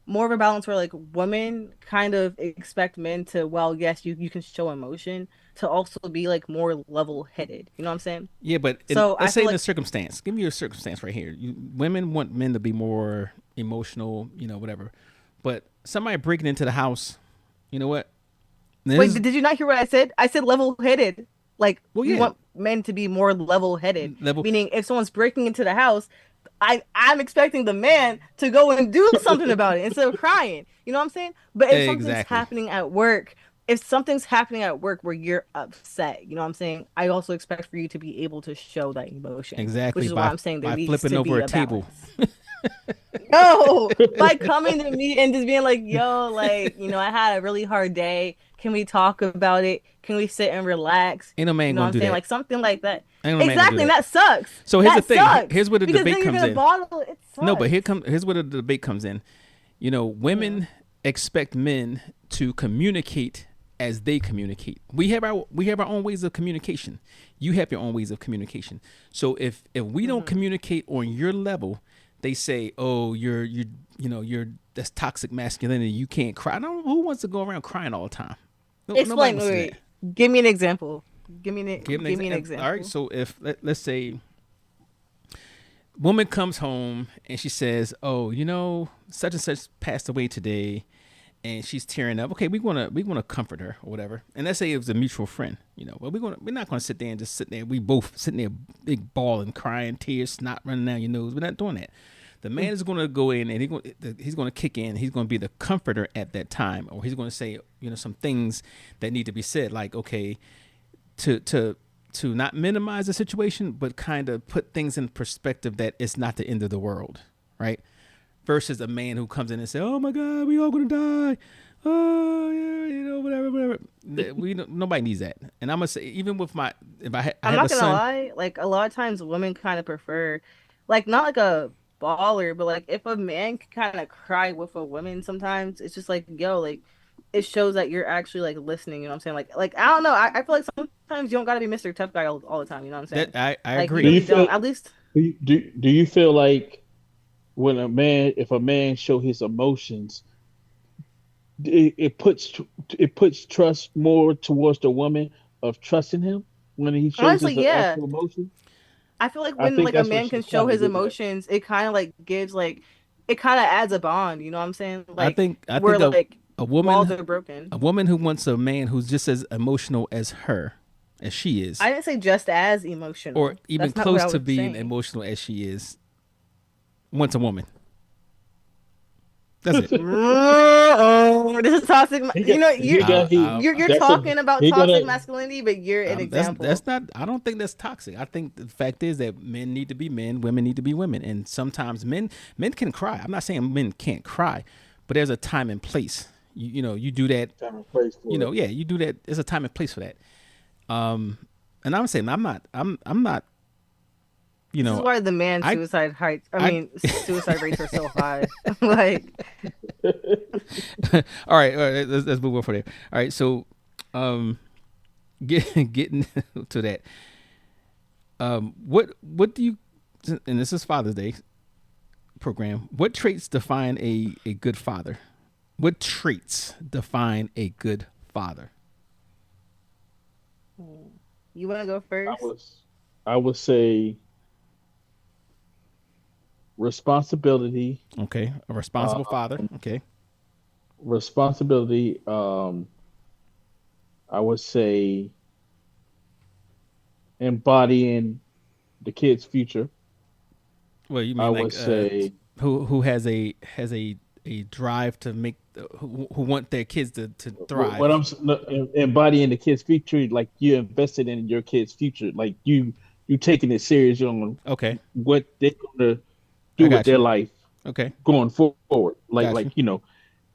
more of a balance where like women kind of expect men to, well, yes, you can show emotion to also be like more level headed. You know what I'm saying? yeah. But So I let's say feel in a like circumstance, give me your circumstance right here. Women want men to be more emotional, whatever. But somebody breaking into the house, you know what? wait, This did you not hear what I said? I said level headed. Like well, we yeah, want men to be more level headed, level meaning if someone's breaking into the house, I'm expecting the man to go and do something about it instead of crying. You know what I'm saying? But exactly, if something's happening at work where you're upset, you know what I'm saying? I also expect for you to be able to show that emotion, which exactly is why by I'm saying there by needs flipping to over be a a table. balance. No, by coming to me and just being like, yo, like, I had a really hard day. Can we talk about it? Can we sit and relax? Ain't no You man know what gonna I'm do saying? that. Like something like that. Ain't no man gonna do Exactly, and that. that sucks. So here's the That thing. sucks. Here's where the Because debate then you're comes gonna in. bottle it. It No, but sucks. here's where the debate comes in. Yeah. Women expect men to communicate as they communicate. We have our own ways of communication. You have your own ways of communication. So if we don't Hmm. communicate on your level, they say, "Oh, you're that's toxic masculinity. You can't cry." No, who wants to go around crying all the time? No, nobody Explain. wants to do that. Wait. Give me an example. Give an Give me an example. All right, example. so if let's say woman comes home and she says, "Oh, such and such passed away today," and she's tearing up. Okay, we want to comfort her or whatever. And let's say it was a mutual friend, but we're not gonna sit there and just sit there. We both sitting there, big bawling, crying, tears, snot running down your nose. We're not doing that. The man is gonna go in and he's gonna kick in. He's gonna be the comforter at that time, or he's gonna say some things that need to be said, like okay, to not minimize the situation, but kind of put things in perspective that it's not the end of the world, right? Versus a man who comes in and says, "Oh my God, we all gonna die." Oh yeah, whatever, whatever. Nobody needs that. And I'm gonna say, even with my, if I I'm have not a gonna son, lie, like a lot of times women kind of prefer, like not like a baller, but like if a man can kind of cry with a woman, sometimes it's just like, yo, like it shows that you're actually like listening. You know what I'm saying? Like I don't know. I feel like sometimes you don't gotta be Mr. Tough Guy all the time. You know what I'm that saying? I Like you Do agree. you really feel don't. At least do you feel like when if a man show his emotions, it puts trust more towards the woman of trusting him when he shows honestly, his yeah. actual emotion? I feel like I when think like a that's what man she's can show trying to his get at. emotions, it kind of like gives like it kind of adds a bond. You know what I'm saying? I Like think I we're think of like A walls woman, are broken. a woman who wants a man who's just as emotional as her, as she is, I didn't say just as or emotional. even That's not what close I to was being saying. emotional as she is, wants a woman. That's it. Oh, this is toxic. he got You know, he got he you're that's a talking about he toxic gonna masculinity, but you're an That's example. not. I don't think that's toxic. I think the fact is that men need to be men, women need to be women, and sometimes men can cry. I'm not saying men can't cry, but there's a time and place. You do that. time and place for it. Yeah, you do that. There's a time and place for that. Um, and I'm saying I'm not. I'm not. You This is know, why the man I suicide heights. I I. mean, suicide rates are so high. Like, All right. Let's move on from there. All right. So, um, getting to that. What do you? And this is Father's Day program. What traits define a good father? What traits define a good father? you want to go I first? was I would say responsibility, Okay, a responsible uh, father. Okay, responsibility. I would say embodying the kid's future. well, you I mean would like say who has a drive to make who want their kids to what thrive. no, embodying the kid's future, like you invested in your kid's future, like you taking it serious on Okay, what they're gonna I do with got their you. life Okay, going forward. got you.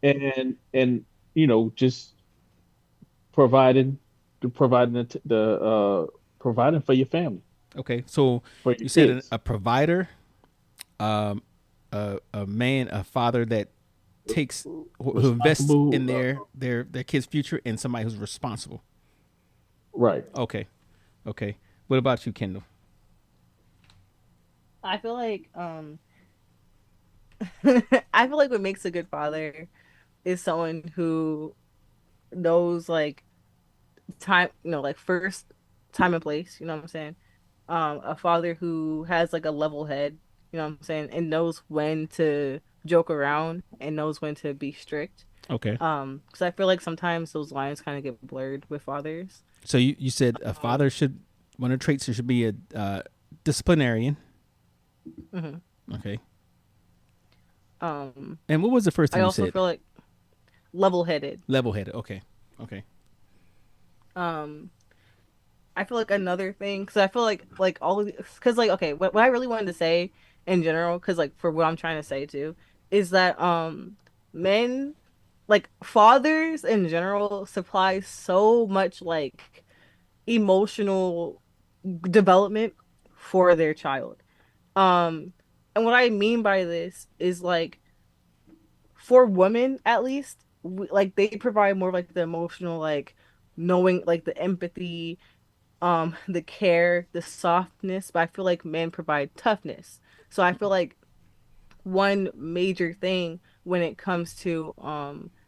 And just providing providing providing for your family, Okay, so for your you said kids. a provider, um, a man, a father that takes who invests Responsible, in their kid's future, and somebody who's responsible. right. Okay, okay. What about you, Kendall? I feel like I feel like what makes a good father is someone who knows like time, like first time and place, you know what I'm saying? A father who has like a level head, you know what I'm saying, and knows when to joke around and knows when to be strict. Okay, Because I feel like sometimes those lines kind of get blurred with fathers. so you said a Um, father should one of the traits should be a disciplinarian. mhm. Okay, Um, and what was the first I thing you also said? feel like level headed. Level headed. Okay, okay, Um, I feel like another thing, because I feel like all of because like okay, what I really wanted to say in general, because like for what I'm trying to say too, is that men, like fathers in general, supply so much like emotional development for their child. Um, and what I mean by this is like for women at least, like they provide more like the emotional like knowing like the empathy, the care, the softness, but I feel like men provide toughness. So I feel like one major thing when it comes to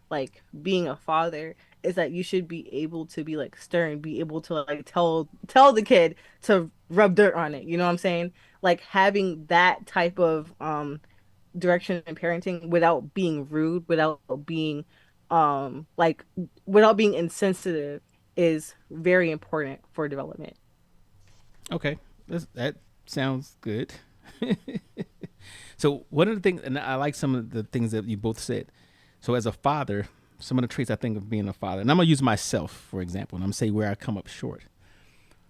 like being a father is that you should be able to be like stern, be able to like tell the kid to rub dirt on it. You know what I'm saying? Like having that type of direction in parenting without being rude, like without being insensitive is very important for development. okay. That sounds good. So one of the things, and I like some of the things that you both said. So as a father, some of the traits I think of being a father, and I'm gonna use myself for example, and I'm gonna say where I come up short.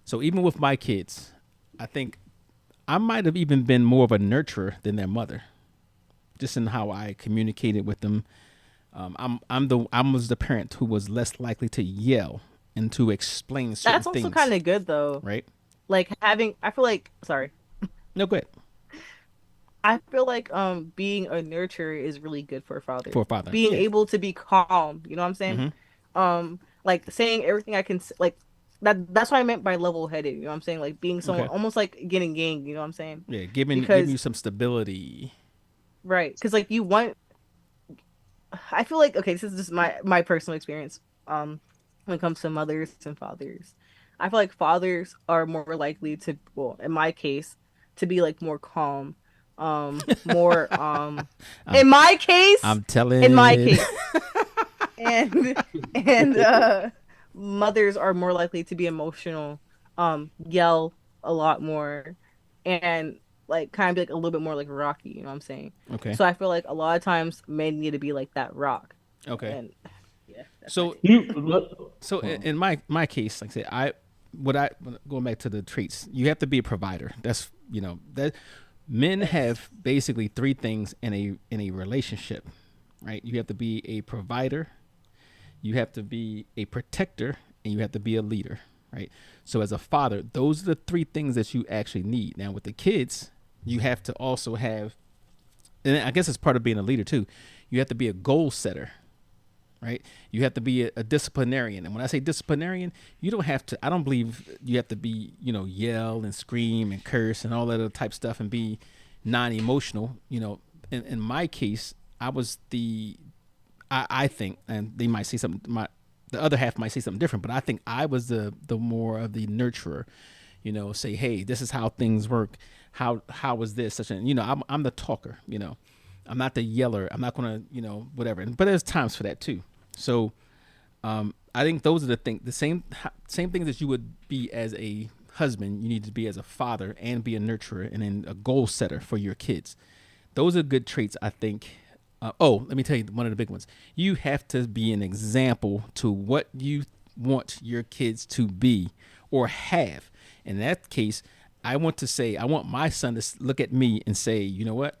So even with my kids, I think I might have even been more of a nurturer than their mother, just in how I communicated with them. I was the parent who was less likely to yell and to explain certain That's also things, kind of good though. right? Like having, I feel like, sorry, No, good I feel like being a nurturer is really good for a father. for a father. Being Yeah. able to be calm, you know what I'm saying? Mm-hmm. Like saying everything I can like that's what I meant by level-headed, you know what I'm saying? Like being someone Okay. almost like getting gang, you know what I'm saying? Yeah, giving you Because some stability. right, because like you want I feel like okay, this is just my personal experience. When it comes to mothers and fathers, I feel like fathers are more likely to, well, in my case, to be like more calm, more I'm in my case, I'm in my telling. case, and and mothers are more likely to be emotional, yell a lot more, and like kind of be like a little bit more like rocky, you know what I'm saying? Okay. So I feel like a lot of times men need to be like that rock. Okay. And yeah, that's my So take. You look. so Oh, in my case, like I said, going back to the traits, you have to be a provider. That's that men Yes. have basically three things in a relationship, right? You have to be a provider, you have to be a protector, and you have to be a leader, right? So as a father, those are the three things that you actually need. Now with the kids, you have to also have, and I guess it's part of being a leader too. You have to be a goal setter, right? You have to be a disciplinarian. And when I say disciplinarian, you don't have to, I don't believe you have to be, yell and scream and curse and all that other type stuff and be non emotional. In my case, I was I think, and they might say something, the other half might say something different, but I think I was the more of the nurturer, say, hey, this is how things work. How was this? Such an, I'm the talker, I'm not the yeller. I'm not gonna, whatever. But there's times for that too. So I think those are the same things that you would be as a husband. You need to be as a father and be a nurturer and then a goal setter for your kids. Those are good traits, I think. Let me tell you one of the big ones. You have to be an example to what you want your kids to be or have. In that case, I want my son to look at me and say, you know what?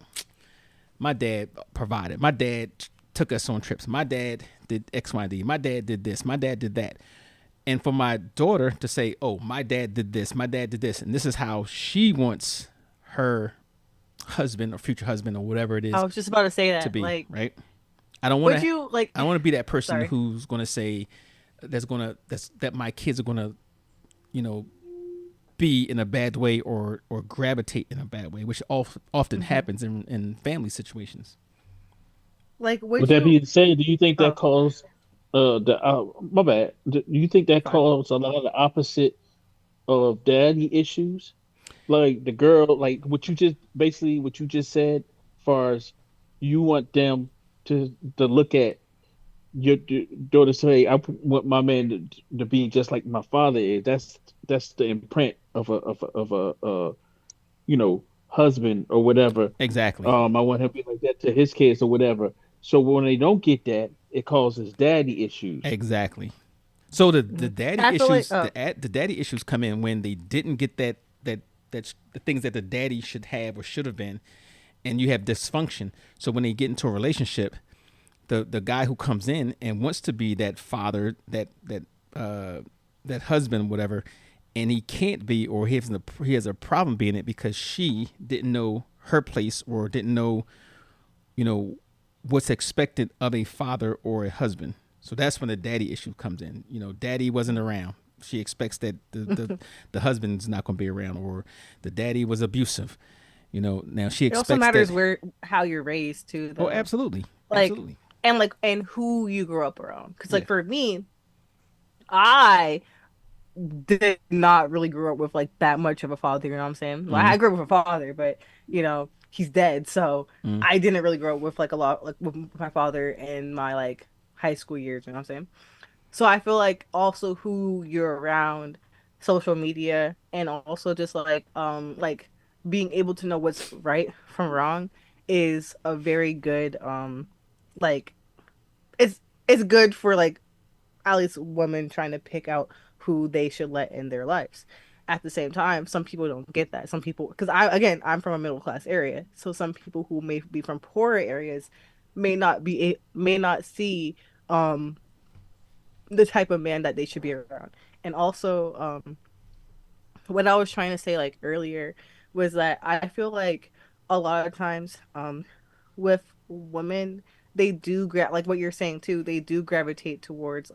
My dad provided. My dad took us on trips. My dad did X, Y, D. My dad did this. My dad did that. And for my daughter to say, oh, my dad did this. My dad did this. And this is how she wants her husband or future husband or whatever it I is was just about to say to that. be, Like, right? I don't want would to. you like? I don't want to be that person Sorry. who's going to say that my kids are going to, you know, be in a bad way or gravitate in a bad way, which often Hmm. happens in family situations. Like, would with that you? being said, do you think that Oh, caused the my bad? Do you think you're that fine. caused a lot of the opposite of daddy issues? Like the girl, like what you just said, far as you want them to look at your daughter say, I want my man to be just like my father is. That's the imprint of a husband or whatever. Exactly. I want him to be like that to his kids or whatever. So when they don't get that, it causes daddy issues. Exactly. So the Mhm. daddy I feel like, issues the daddy issues come in when they didn't get that the things that the daddy should have or should have been, and you have dysfunction. So when they get into a relationship, the guy who comes in and wants to be that father, uh that husband, whatever, and he can't be, or he has a problem being it because she didn't know her place or didn't know, you know, what's expected of a father or a husband. So that's when the daddy issue comes in. Daddy wasn't around. She expects that the husband's not going to be around, or the daddy was abusive. Now she it also expects that. matters where how you're raised too, Oh, though. absolutely, Like, absolutely, and who you grew up around. Because yeah. like for me, I did not really grow up with like that much of a father, you know what I'm saying? Like Mm, I grew up with a father, but he's dead. So mm, I didn't really grow up with like a lot like with my father in my like high school years, you know what I'm saying? So I feel like also who you're around, social media, and also just like being able to know what's right from wrong is a very good like it's good for like at least women trying to pick out who they should let in their lives. At the same time, some people don't get that. Some people, because I'm from a middle class area, so some people who may be from poorer areas may not see um the type of man that they should be around. And also, what I was trying to say like earlier was that I feel like a lot of times with women they do like what you're saying too, they do gravitate towards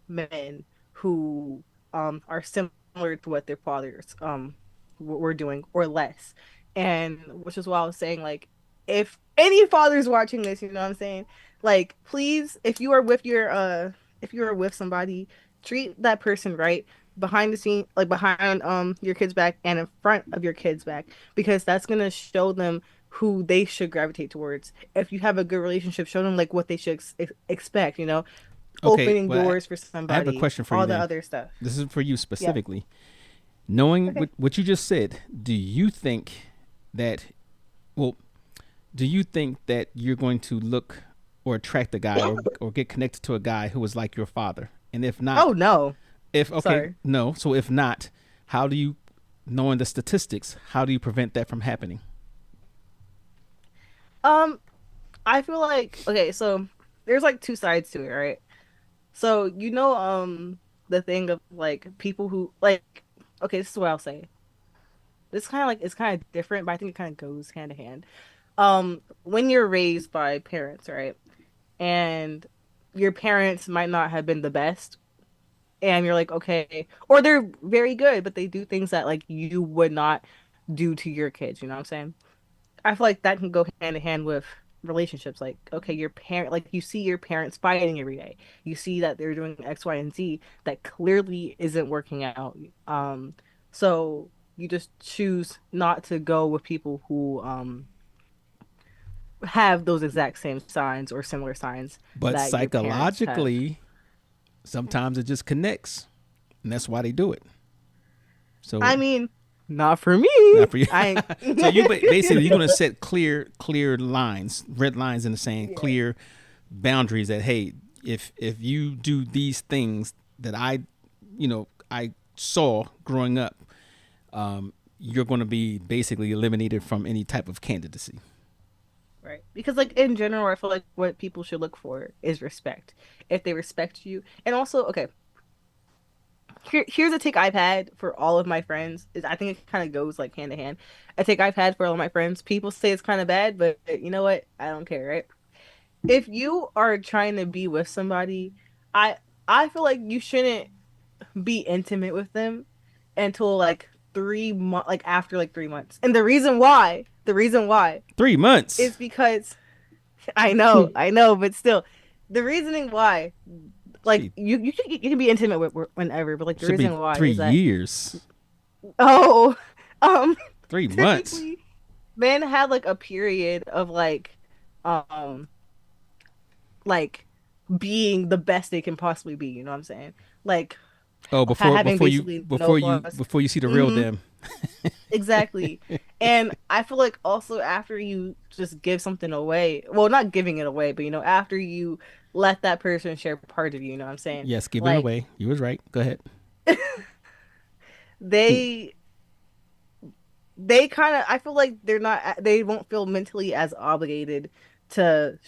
men who are similar to what their fathers were doing or less. And which is why I was saying like if any father's watching this, you know what I'm saying? Like please if you are with somebody, treat that person right. behind the scene, like behind your kid's back and in front of your kid's back, because that's gonna show them who they should gravitate towards. If you have a good relationship, show them like what they should expect, Okay, opening well, doors for I have a somebody, question for you all the then. other stuff. This is for you Yeah. specifically. Knowing Okay. what you just said, do you think that, well, do you think that you're going to look or attract a guy or get connected to a guy who is like your father? And if Oh not, no. if, okay, Sorry. no. So if not, how do you, knowing the statistics, how do you prevent that from happening? Um, I feel like okay, so there's like two sides to it, right? So the thing of like people who like okay, this is what I'll say. This kind of like it's kind of different, but I think it kind of goes hand in hand. When you're raised by parents, right? And your parents might not have been the best, and you're like, okay, or they're very good, but they do things that like you would not do to your kids, you know what I'm saying? I feel like that can go hand in hand with relationships. Like, okay, your parent, like you see your parents fighting every day. You see that they're doing X, Y, and Z that clearly isn't working out. So you just choose not to go with people who have those exact same signs or similar signs But that your parents have. psychologically, sometimes it just connects, and that's why they do it. I So mean, not for me. not for you. I So you basically you're ain't. going to set clear lines, red lines in the sand, Yeah. clear boundaries that, hey, if you do these things that I saw growing up, you're going to be basically eliminated from any type of candidacy. Right. Because like in general, I feel like what people should look for is respect. If they respect you. And also, okay, here's a take I've had for all of my friends. Is I think it kind of goes like hand in hand. A take I've had for all of my friends. People say it's kind of bad, but you know what? I don't care, right? If you are trying to be with somebody, I I feel like you shouldn't be intimate with them until like 3 months, like after like 3 months. And the reason why 3 months is because I know, but still, the reasoning why, should like be you can be intimate with whenever, but like the should be reason why three is that years. oh, um, 3 months. typically men have like a period of um, like being the best they can possibly be. You know what I'm saying? Like Oh, having basically no flaws. before you see the real Hmm. them. Exactly. And I feel like also after you just give something away, well, not giving it away, but after you let that person share part of you, you know what I'm saying? Yes, giving Like away. You was right. Go ahead. they they kind of I feel like they won't feel mentally as obligated to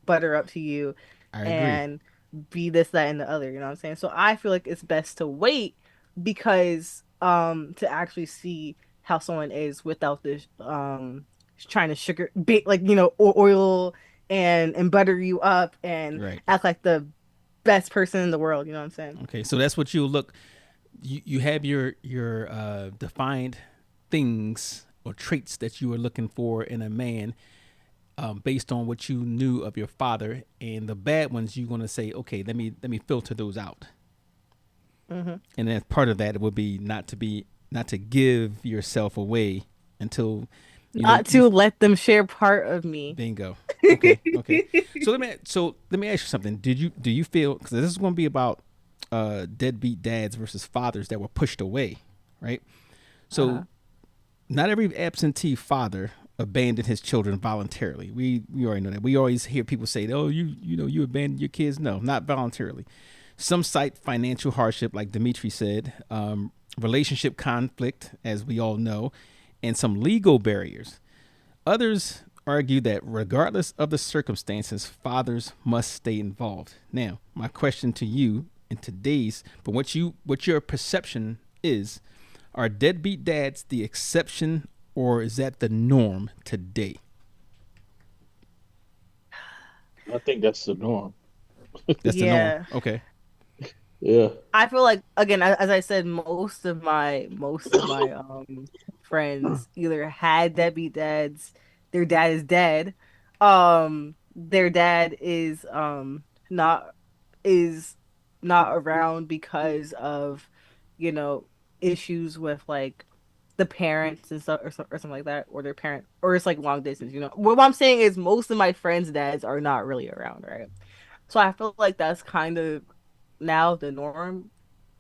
butter up to you I agree. and be this, that, and the other, you know what I'm saying? So I feel like it's best to wait because to actually see how someone is without this trying to sugar bait, like oil and butter you up and Right. act like the best person in the world, you know what I'm saying? Okay. So that's what you look. You have your defined things or traits that you are looking for in a man, based on what you knew of your father, and the bad ones you're going to say, okay, let me filter those out. Hmm. And then part of that would be not to give yourself away until Not you to let them share part of me. bingo. Okay, okay. So let me ask you something. Do you feel, because this is going to be about deadbeat dads versus fathers that were pushed away, right? So Uh-huh. not every absentee father abandoned his children voluntarily. We already know that. We always hear people say, "Oh, you abandoned your kids." No, not voluntarily. Some cite financial hardship, like Dimitri said, relationship conflict, as we all know, and some legal barriers. Others argue that regardless of the circumstances, fathers must stay involved. Now, my question to you in today's, but what your perception is, are deadbeat dads the exception or is that the norm today? I think that's the norm. That's the norm. Yeah. Okay. Yeah. I feel like again, as I said, most of my friends either had deadbeat dads, their dad is dead, their dad is not around because of issues with like the parents and stuff or something like that, or their parent, or it's like long distance. What I'm saying is most of my friends' dads are not really around, right? So I feel like that's kind of now the norm.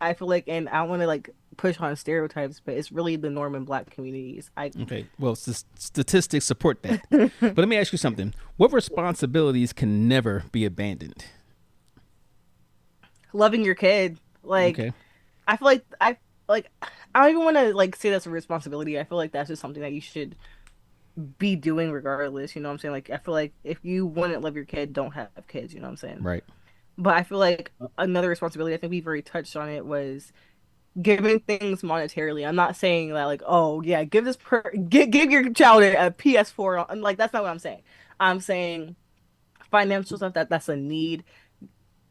I feel like, and I don't want to like push on stereotypes, but it's really the norm in Black communities. I Okay. Well, statistics support that. But let me ask you something. What responsibilities can never be abandoned? loving your kid, like Okay. I feel like like I don't even want to like say that's a responsibility. I feel like that's just something that you should be doing regardless. You know what I'm saying? Like I feel like if you want to love your kid, don't have kids. You know what I'm saying? Right. But I feel like another responsibility, I think we've already touched on it, was giving things monetarily. I'm not saying that like, oh yeah, give your child a PS4. And like that's not what I'm saying. I'm saying financial stuff that's a need.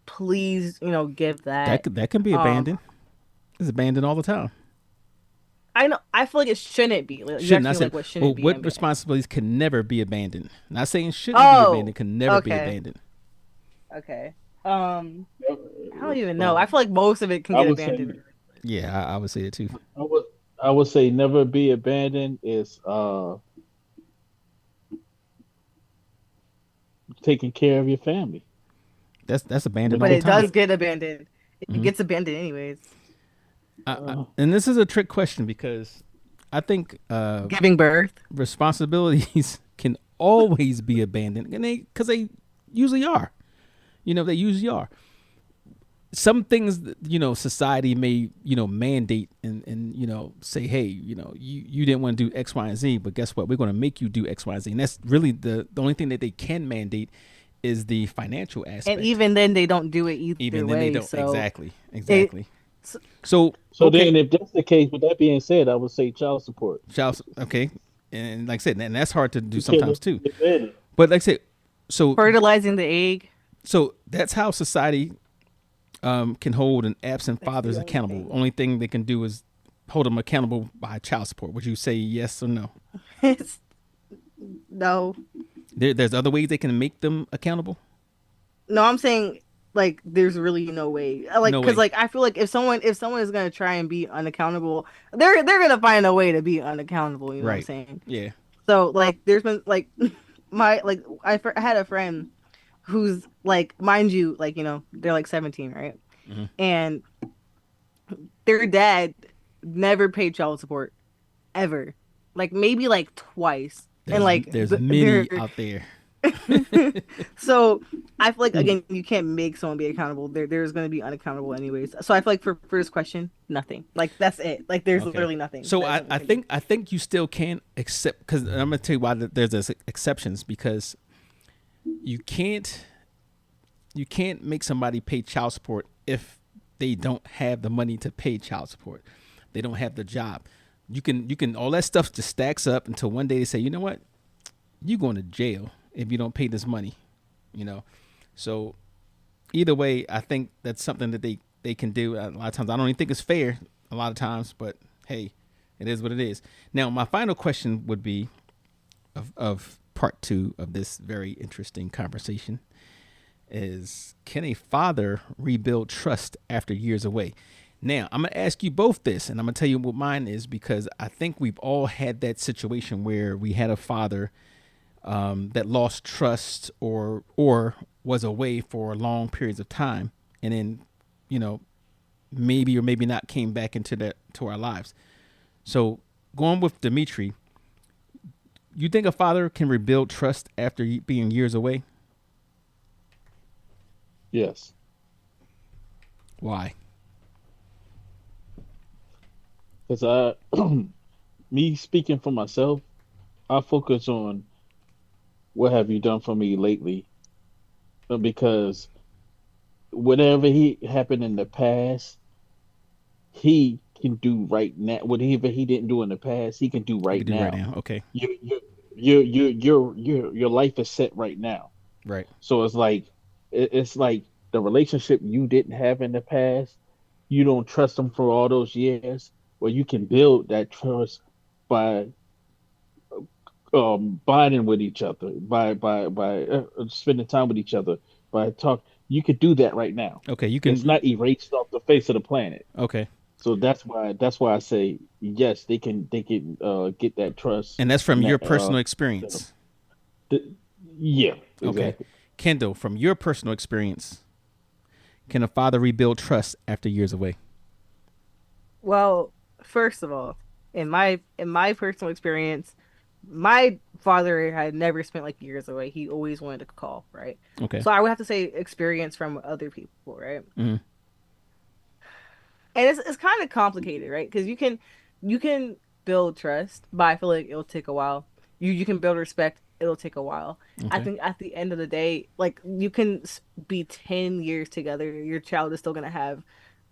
Please, give that. That can be Um, abandoned. It's abandoned all the time. I know. I feel like it shouldn't be. Like, you Shouldn't I asked me say? like what Well, shouldn't be what abandoned. responsibilities can never be abandoned? Not saying shouldn't be abandoned. Oh, Can never be okay, abandoned. okay. I don't even know. I Um, feel like most of it can I get would say abandoned. Yeah, I would say it too. I would I would say never be abandoned is taking care of your family. That's abandoned When all But the they it time. does get abandoned. It Hmm. gets abandoned anyways. uh, And this is a trick question because I think Giving birth. responsibilities can always be abandoned, and they usually are. They usually are. Some things that, society may mandate and say, hey, you didn't want to do X, Y, and Z, but guess what? We're going to make you do X, Y, and Z, and that's really the only thing that they can mandate is the financial And aspect. even then they don't do it Even either then, they way. don't So exactly, it exactly. So so okay, then if that's the case, with that being said, I would say child support. shouts, okay, and like I said, and that's hard to do You can't sometimes too. be abandoned. But like I said, so fertilizing the egg. that's how society can hold an absent That's fathers the only accountable. thing. Only thing they can do is hold them accountable by child support. Would you say yes or no? It's no. There's other ways they can make them accountable. No, I'm saying like there's really no way. Like No because way. like I feel like if someone is gonna try and be unaccountable, they're gonna find a way to be unaccountable. You know what I'm Right. saying? Yeah. So like there's been like I had a friend who's like, mind you, like they're like 17, right? Hmm. And their dad never paid child support ever, like maybe like twice, and like There's they're many out there. so I feel like Hmm. again you can't make someone be accountable. There's going to be unaccountable anyways. So I feel like for this question, nothing. Like that's it. Like there's Okay. literally nothing So that I, someone I can do. think I think you still can accept because I'm gonna tell you why there's this exceptions because you can't you can't make somebody pay child support if they don't have the money to pay child support. They don't have the job. You can all that stuff just stacks up until one day they say, you know what, you going to jail if you don't pay this money. You know, so either way, I think that's something that they can do. A lot of times, I don't even think it's fair. A lot of times, but hey, it is what it is. Now, my final question would be of part two of this very interesting conversation is can a father rebuild trust after years away? Now, I'm going to ask you both this, and I'm going to tell you what mine is because I think we've all had that situation where we had a father that lost trust or was away for long periods of time, and then you know maybe or maybe not came back into that to our lives. So going with Dimitri, you think a father can rebuild trust after being years away? Yes, Why? because me speaking for myself, I focus on what have you done for me lately, because whatever he happened in the past, he can do right now. Whatever he didn't do in the past, he can do You right could do right now. now. Okay. Your life is set right now. Right. So it's like the relationship you didn't have in the past, you don't trust them for all those years. Well, you can build that trust by bonding with each other, by spending time with each other, by talk. You could do that right now. Okay. You It's can. not erased off the face of the planet. Okay. So that's why I say yes, they can get that trust And that's from and your that personal the, experience. the, yeah, Okay. exactly. Kendall, from your personal experience, can a father rebuild trust after years away? Well, first of all, in my personal experience, my father had never spent like years away. He always wanted to call, right? Okay. So I would have to say experience from other people, right? Hmm. And it's kind of complicated, right? Because you can build trust, but I feel like it'll take a while. You can build respect, it'll take a while. I Okay. think at the end of the day, like you can be 10 years together, your child is still gonna have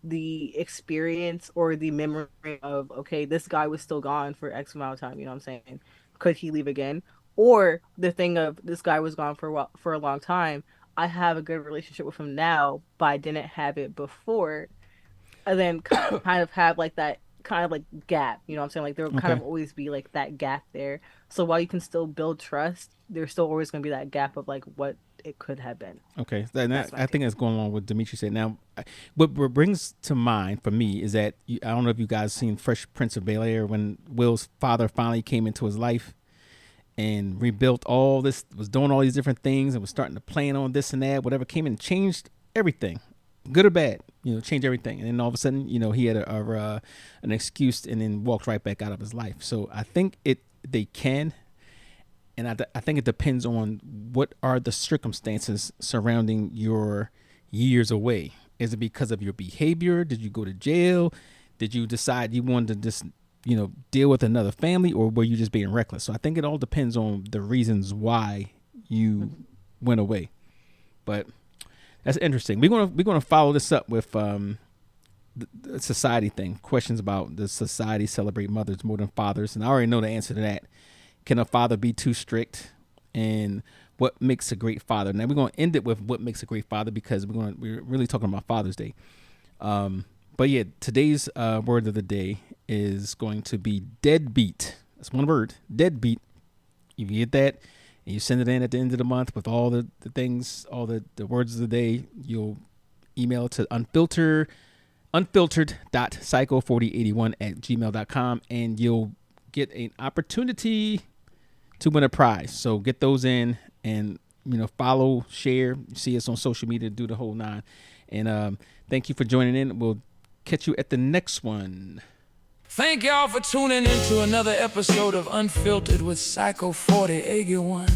the experience or the memory of, okay, this guy was still gone for X amount of time, you know what I'm saying? Could he leave again? Or the thing of this guy was gone for a while, for a long time. I have a good relationship with him now, but I didn't have it before, and then kind of have like that kind of like gap, you know what I'm saying? Like there will kind Okay. of always be like that gap there. So while you can still build trust, there's still always going to be that gap of like what it could have been. Okay. That's my I think opinion. that's going along with Dimitri said. Now, what brings to mind for me is that I don't know if you guys seen Fresh Prince of Bel Air when Will's father finally came into his life and rebuilt all this, was doing all these different things and was starting to plan on this and that, whatever came and changed everything, good or bad, changed everything. And then all of a sudden, he had an excuse and then walked right back out of his life. So I think they can, and I think it depends on what are the circumstances surrounding your years away. Is it because of your behavior? Did you go to jail? Did you decide you wanted to just deal with another family, or were you just being reckless? So I think it all depends on the reasons why you went away. But that's interesting. We're gonna follow this up with the society thing. Questions about does society celebrate mothers more than fathers? And I already know the answer to that. Can a father be too strict? And what makes a great father? Now we're gonna end it with what makes a great father, because we're really talking about Father's Day. But yeah, today's word of the day is going to be deadbeat. That's one word, deadbeat. If you get that and you send it in at the end of the month with all the things, all the words of the day, you'll email it to unfiltered.psycho4081@gmail.com, and you'll get an opportunity to win a prize. So get those in and follow, share, see us on social media, do the whole nine. And thank you for joining in. We'll catch you at the next one. Thank y'all for tuning in to another episode of Unfiltered with Psycho 4081.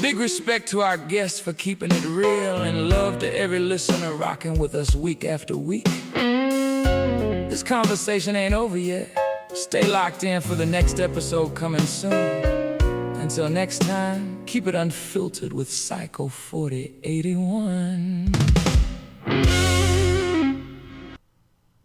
Big respect to our guests for keeping it real, and love to every listener rocking with us week after week. This conversation ain't over yet. Stay locked in for the next episode coming soon. Until next time, keep it unfiltered with Psycho 4081.